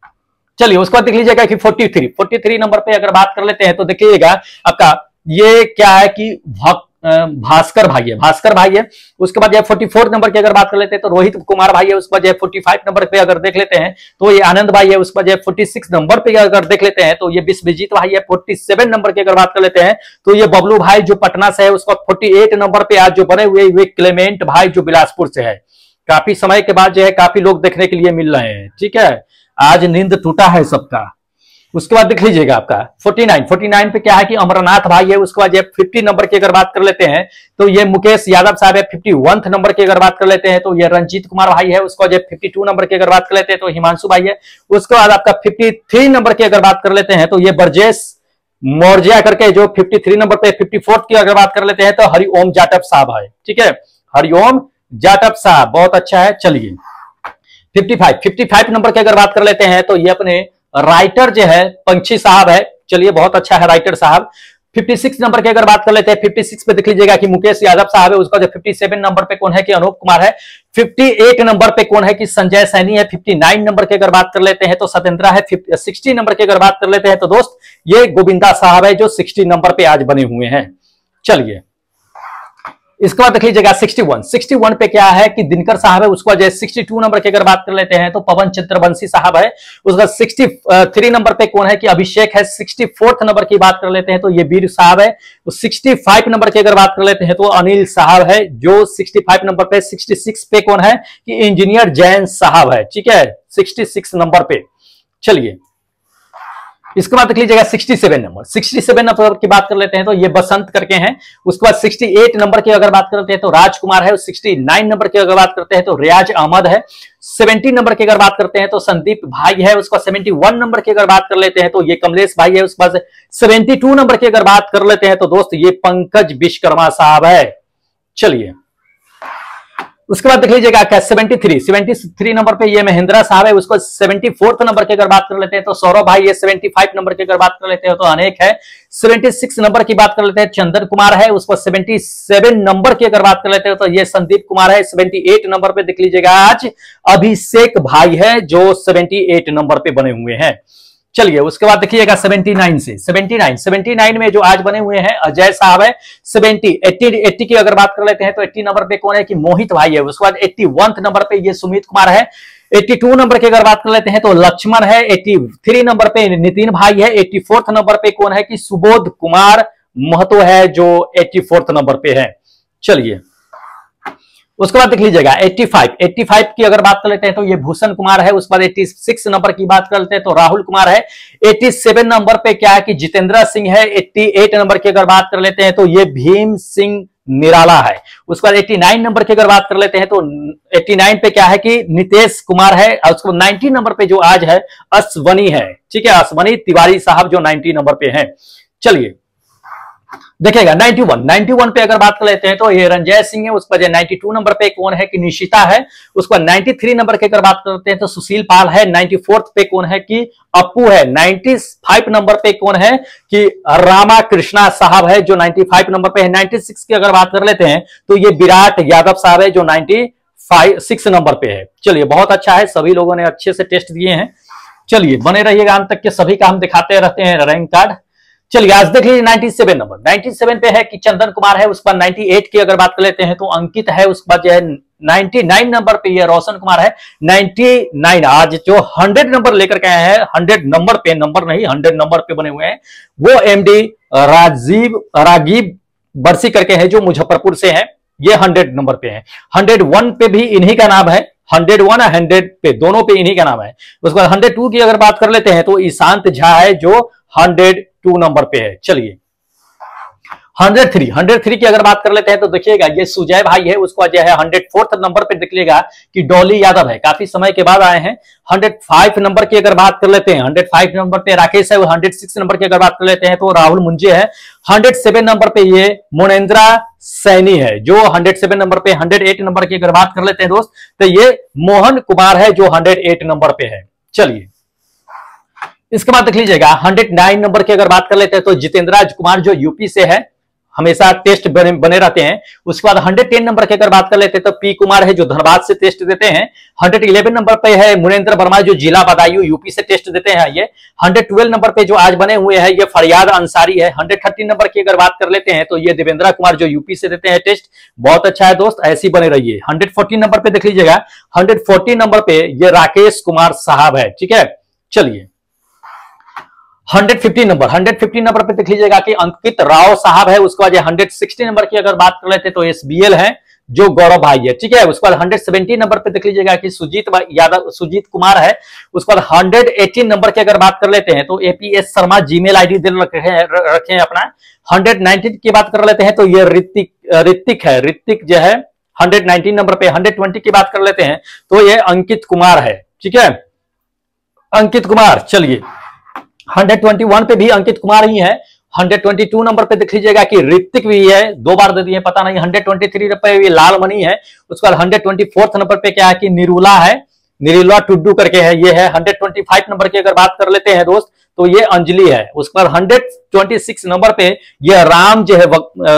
चलिए उसके बाद देख लीजिएगा कि 43 नंबर पे अगर बात कर लेते हैं तो देखिएगा आपका ये क्या है कि भास्कर भाई है। उसके बाद 44 नंबर की अगर बात कर लेते हैं तो रोहित कुमार भाई है। उसके बाद 45 नंबर पे अगर देख लेते हैं तो ये आनंद भाई है। उसके बाद 46 नंबर पे अगर देख लेते हैं तो ये विश्वजीत भाई है। 47 नंबर की अगर बात कर लेते हैं तो ये बबलू भाई जो पटना से है। उसके बाद 48 नंबर पे आज जो बने हुए क्लेमेंट भाई जो बिलासपुर से है। काफी समय के बाद जो है काफी लोग देखने के लिए मिल रहे हैं। ठीक है, आज नींद टूटा है सबका। उसके बाद देख लीजिएगा आपका 49 पे क्या है कि अमरनाथ भाई है। उसके बाद 50 नंबर की अगर बात कर लेते हैं तो ये मुकेश यादव साहब है। 51 नंबर की अगर बात कर लेते हैं तो ये रंजीत कुमार भाई है। उसके बाद 52 नंबर की अगर बात कर लेते हैं तो हिमांशु भाई है। उसके बाद आपका 53 नंबर की अगर बात कर लेते हैं तो ये ब्रजेश मौर्या करके जो 53 नंबर पे। 54 की अगर बात कर लेते हैं तो हरिओम जाटव साहब है। ठीक है, हरिओम जाटव साहब बहुत अच्छा है। चलिए 55 नंबर की अगर बात कर लेते हैं तो ये अपने राइटर जो है पंछी साहब है। चलिए बहुत अच्छा है राइटर साहब। 56 नंबर की अगर बात कर लेते हैं 56 पे देख लीजिएगा कि मुकेश यादव साहब है। उसका जो 57 नंबर पे कौन है कि अनूप कुमार है। 58 नंबर पे कौन है कि संजय सैनी है। 59 नंबर की अगर बात कर लेते हैं तो सत्येंद्रा है। 60 नंबर की अगर बात कर लेते हैं तो दोस्त ये गोविंदा साहब है जो 60 नंबर पे आज बने हुए हैं। चलिए इसके बाद देख लीजिएगा 61 पे क्या है कि दिनकर साहब है। उसको 62 नंबर की अगर बात कर लेते हैं तो पवन चंद्रवंशी साहब है। उसका 63 नंबर पे कौन है कि अभिषेक है। 64 नंबर की बात कर लेते हैं तो ये वीर साहब है। 65 नंबर की अगर बात कर लेते हैं तो अनिल साहब है जो 65 नंबर पे। 66 पे कौन है कि इंजीनियर जैन साहब है। ठीक है 66 नंबर पे। चलिए इसके बाद देख लीजिएगा 67 नंबर की बात कर लेते हैं तो ये बसंत करके हैं। उसके बाद 68 नंबर की अगर बात करते हैं तो राजकुमार है। 69 नंबर की अगर बात करते हैं तो रियाज अहमद है। 70 नंबर की अगर बात करते हैं तो संदीप भाई है। उसका 71 नंबर की अगर बात कर लेते हैं तो ये कमलेश भाई है। उसके बाद 72 नंबर की अगर बात कर लेते हैं तो दोस्त ये पंकज विश्वकर्मा साहब है। चलिए उसके बाद देख लीजिएगा क्या 73 नंबर पे ये महेंद्रा साहब है। उसको 74 नंबर की अगर बात कर लेते हैं तो सौरभ भाई है। 75 नंबर की अगर बात कर लेते हैं तो अनेक है। 76 नंबर की बात कर लेते हैं चंदन कुमार है। उसको 77 नंबर की अगर बात कर लेते हैं तो ये संदीप कुमार है। 78 नंबर पे देख लीजिएगा आज अभिषेक भाई है जो 78 नंबर पे बने हुए हैं। चलिए उसके बाद देखिएगा 79 में जो आज बने हुए हैं अजय साहब है। 80 की अगर बात कर लेते हैं तो 80 नंबर पे कौन है कि मोहित भाई है। उसके बाद 81 नंबर पे ये सुमित कुमार है। 82 नंबर की अगर बात कर लेते हैं तो लक्ष्मण है। 83 नंबर पे नितिन भाई है। 84 नंबर पे कौन है कि सुबोध कुमार महतो है जो 84 नंबर पे है। चलिए उसके बाद देख लीजिएगा 85 की अगर बात कर लेते हैं तो ये भूषण कुमार है। उसके बाद 86 नंबर की बात करते हैं तो राहुल कुमार है। 87 नंबर पे क्या है कि जितेंद्र सिंह है। 88 नंबर की अगर बात कर लेते हैं तो ये भीम सिंह निराला है। उसके बाद 89 नंबर की अगर बात कर लेते हैं तो 89 पे क्या है कि नितेश कुमार है। और उसको 90 नंबर पे जो आज है अश्वनी है। ठीक है अश्वनी तिवारी साहब जो 90 नंबर पे है। चलिए देखिएगा 91 पे अगर बात कर लेते हैं तो ये रंजय सिंह है। उसके बाद 92 नंबर पे कौन है कि निशिता है। उसके बाद 93 नंबर की अगर बात करते हैं तो सुशील पाल है। 94 पे कौन है कि अप्पू है। 95 नंबर पे कौन है कि रामा कृष्णा साहब है जो 95 नंबर पे है। 96 की अगर बात कर लेते हैं तो ये विराट यादव साहब है जो 96 नंबर पे है। चलिए बहुत अच्छा है, सभी लोगों ने अच्छे से टेस्ट दिए हैं। चलिए बने रहिएगा अंत तक के, सभी का हम दिखाते रहते हैं रैंक कार्ड। चलिए आज देख लीजिए 97 पे है कि चंदन कुमार है। उसके बाद 98 की अगर बात कर लेते हैं तो अंकित है। उसके बाद जो है 99 नंबर पे ये रोशन कुमार है। 99 आज जो 100 नंबर लेकर के आए हैं, 100 नंबर पे, नंबर नहीं 100 नंबर पे बने हुए हैं, वो एमडी रागीब बरसी करके है जो मुजफ्फरपुर से है। ये 100 नंबर पे है। 101 पे भी इन्हीं का नाम है। 101 100 पे दोनों पे इन्हीं का नाम है। उसके बाद 102 की अगर बात कर लेते हैं तो ईशांत झा है जो 102 नंबर पे है। चलिए 103 की अगर बात कर लेते हैं तो देखिएगा ये सुजय भाई है। उसको जो है 104 नंबर पे देखिएगा कि डॉली यादव है, काफी समय के बाद आए हैं। 105 नंबर की अगर बात कर लेते हैं 105 नंबर पे राकेश है। 106 नंबर की अगर बात कर लेते हैं तो राहुल मुंजे है। 107 नंबर पे ये मोनेन्द्रा सैनी है जो 107 नंबर पे। 108 नंबर की अगर बात कर लेते हैं दोस्त तो ये मोहन कुमार है जो 108 नंबर पे है। चलिए इसके बाद देख लीजिएगा 109 नंबर की अगर बात कर लेते हैं तो जितेंद्र कुमार जो यूपी से है, हमेशा टेस्ट बने रहते हैं। उसके बाद 110 नंबर की अगर बात कर लेते हैं तो पी कुमार है जो धनबाद से टेस्ट देते हैं। 111 नंबर पे है मुनेन्द्र वर्मा जो जिला बदायूं यूपी से टेस्ट देते हैं ये। 112 नंबर पे जो आज बने हुए हैं ये फरियाद अंसारी है। 130 नंबर की अगर बात कर लेते हैं तो ये देवेंद्र कुमार जो यूपी से देते हैं टेस्ट, बहुत अच्छा है दोस्त, ऐसी बने रहिए। 114 नंबर पे देख लीजिएगा 114 नंबर पे ये राकेश कुमार साहब है। ठीक है चलिए 150 नंबर पे देख लीजिएगा कि अंकित राव साहब है। उसके बाद 160 नंबर की अगर बात कर लेते हैं तो एसबीएल है जो गौरव भाई है, ठीक है। उसके बाद 170 नंबर पे देख लीजिएगा कि सुजीत कुमार है। उसके बाद 118 नंबर की अगर बात कर लेते हैं तो एपीएस शर्मा, जीमेल आईडी रखे हैं अपना। 119 की बात कर लेते हैं तो ये ऋतिक है, ऋतिक जो है 119 नंबर पे। 120 की बात कर लेते हैं तो ये अंकित कुमार है, ठीक है, अंकित कुमार। चलिए 121 पे भी अंकित कुमार ही है। 122 नंबर पे देख लीजिएगा कि ऋतिक भी है, 2 बार दे दिए पता नहीं। 123 पे भी लाल मणि है। उसके बाद 124 नंबर पे क्या है कि निरुला है, निरुला टुड्डू करके है, ये है। 125 नंबर की अगर बात कर लेते हैं दोस्त तो ये अंजलि है। उसके बाद 126 नंबर पे ये राम जो है,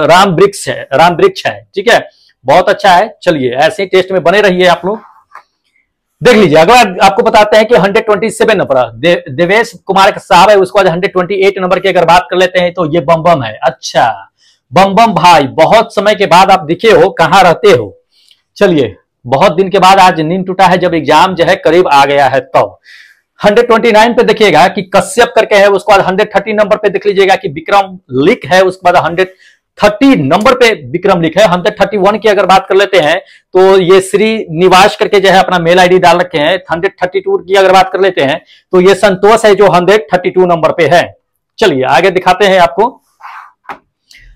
राम वृक्ष है, ठीक है, बहुत अच्छा है। चलिए ऐसे ही टेस्ट में बने रहिए आप लोग। देख लीजिए अगर आपको बताते हैं कि 127 नंबर देवेश कुमार साहब है। उसके बाद 128 नंबर की अगर बात कर लेते हैं तो ये बम है। अच्छा बम भाई, बहुत समय के बाद आप दिखे हो, कहां रहते हो? चलिए बहुत दिन के बाद आज नींद टूटा है, जब एग्जाम जो है करीब आ गया है तब। 129 पे देखिएगा कि कश्यप करके है। उसके बाद 130 नंबर पे देख लीजिएगा कि विक्रम लिख है। उसके बाद 130 नंबर पे विक्रम लिख है। 131 की अगर बात कर लेते हैं तो ये श्री निवास करके जो है अपना मेल आईडी डाल रखे हैं। 132 की अगर बात कर लेते हैं तो ये संतोष है जो 132 नंबर पे है। चलिए आगे दिखाते हैं आपको।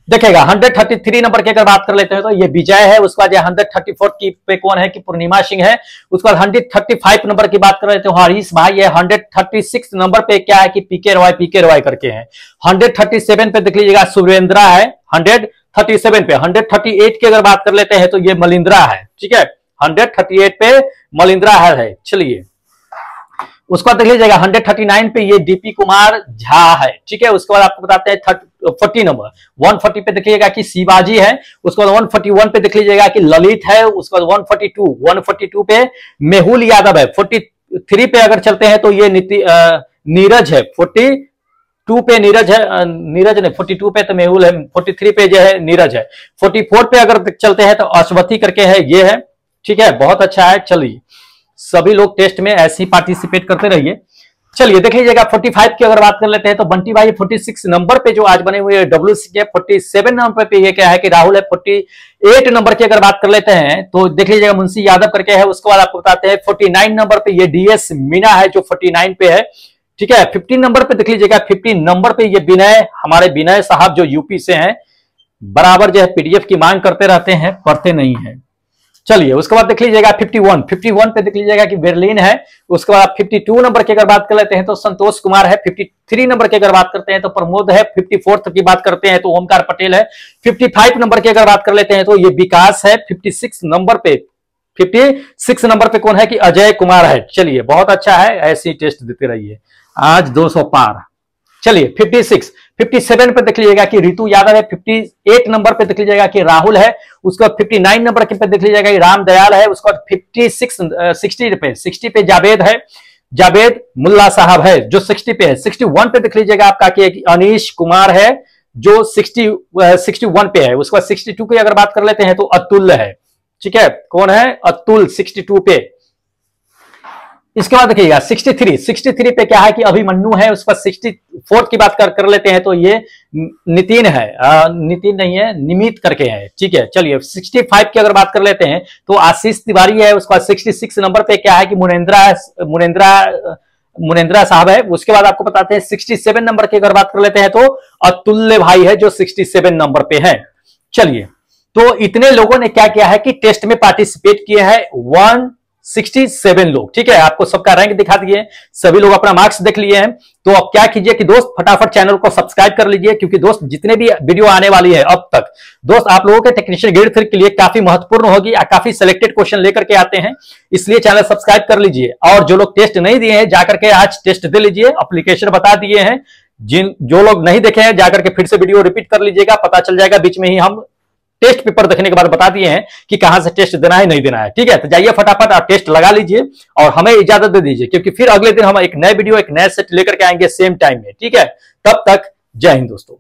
देखेगा 133 नंबर की अगर बात कर लेते हैं तो ये विजय है। उसके बाद 134 की पे कौन है कि पूर्णिमा सिंह है। उसके बाद 135 नंबर की बात कर लेते हैं हरीश भाई है। 136 नंबर पे क्या है कि पीके रॉय करके हैं। 137 पे देख लीजिएगा सुरेंद्रा है। 137 पे 138 की अगर बात कर लेते हैं तो ये मलिंद्रा है, ठीक है। 138 पे मलिंद्रा है। चलिए उसके बाद देख लीजिएगा 139 पे ये डीपी कुमार झा है, ठीक है। उसके बाद आपको बताते हैं 40 नंबर 140 पे देखिएगा कि शिवाजी है। उसके बाद 141 पे देख लीजिएगा कि ललित है। उसके बाद 142 पे मेहुल यादव है। 43 पे अगर चलते हैं तो ये नीरज है। 42 पे नीरज है, नीरज नहीं 42 पे तो मेहुल है। 43 पे जो है नीरज है। 44 पे अगर चलते हैं तो अश्वथी करके है, ये है, ठीक है, बहुत अच्छा है। चलिए सभी लोग टेस्ट में ऐसे ही पार्टिसिपेट करते रहिए। चलिए देख लीजिएगा 45 की अगर बात कर लेते हैं तो बंटी भाई 46 नंबर पे जो आज बने हुए WC के। 47 नंबर पे ये क्या है कि राहुल है। 48 नंबर की अगर बात कर लेते हैं तो देख लीजिएगा मुंशी यादव करके है। उसके बाद आपको बताते हैं 49 नंबर पे ये DS मीना है जो 49 पे है, ठीक है। 50 नंबर पे देख लीजिएगा 50 नंबर पे ये विनय, हमारे विनय साहब जो यूपी से हैं, बराबर जो है PDF की मांग करते रहते हैं, पढ़ते नहीं है। चलिए उसके बाद देख लीजिएगा 51 पे देख लीजिएगा कि बेर्लिन है। उसके बाद 52 नंबर की अगर बात कर लेते हैं तो संतोष कुमार है। 53 नंबर की अगर बात करते हैं तो प्रमोद है। 54 की बात करते हैं तो ओमकार पटेल है। 55 नंबर की अगर बात कर लेते हैं तो ये विकास है। 56 नंबर पे कौन है कि अजय कुमार है। चलिए बहुत अच्छा है, ऐसे ही टेस्ट देते रहिए। आज 200 पार। चलिए 57 पे देख लीजिएगा कि रितु यादव है। 58 नंबर पे देख लीजिएगा कि राहुल है। उसके बाद 59 नंबर पे देख लीजिएगा कि राम दयाल है। उसके बाद 60 पे जावेद है, जावेद मुल्ला साहब है जो 60 पे है। 61 पे देख लीजिएगा आपका कि अनीश कुमार है जो 61 पे है। उसके बाद 62 की अगर बात कर लेते हैं तो अतुल है, ठीक है, कौन है अतुल 62 पे। इसके बाद देखिएगा 63 पे क्या है कि अभिमन्यु है। उसके बाद 64 की बात कर लेते हैं तो ये नितिन है, नितिन नहीं है, निमित करके है, ठीक है। चलिए 65 की अगर बात कर लेते हैं तो आशीष तिवारी है। उसके बाद 66 नंबर पे क्या है कि मुनेंद्रा साहब है। उसके बाद आपको बताते हैं 67 नंबर की अगर बात कर लेते हैं तो अतुल्य भाई है जो 67 नंबर पे है। चलिए तो इतने लोगों ने क्या किया है कि टेस्ट में पार्टिसिपेट किए हैं 167 लोग, ठीक है। आपको सबका रैंक दिखा दिए, सभी लोग अपना मार्क्स देख लिए हैं। तो अब क्या कीजिए कि दोस्त फटाफट चैनल को सब्सक्राइब कर लीजिए, क्योंकि दोस्त जितने भी वीडियो आने वाली है अब तक दोस्त आप लोगों के टेक्नीशियन ग्रेड 3 के लिए काफी महत्वपूर्ण होगी, काफी सिलेक्टेड क्वेश्चन लेकर के आते हैं, इसलिए चैनल सब्सक्राइब कर लीजिए। और जो लोग टेस्ट नहीं दिए हैं जाकर के आज टेस्ट दे लीजिए, एप्लीकेशन बता दिए हैं। जो लोग नहीं देखे हैं जाकर के फिर से वीडियो रिपीट कर लीजिएगा, पता चल जाएगा। बीच में ही हम टेस्ट पेपर देखने के बाद बता दिए हैं कि कहां से टेस्ट देना है नहीं देना है, ठीक है। तो जाइए फटाफट आप टेस्ट लगा लीजिए और हमें इजाजत दे दीजिए, क्योंकि फिर अगले दिन हम एक नए वीडियो एक नए सेट लेकर के आएंगे सेम टाइम में, ठीक है। तब तक जय हिंद दोस्तों।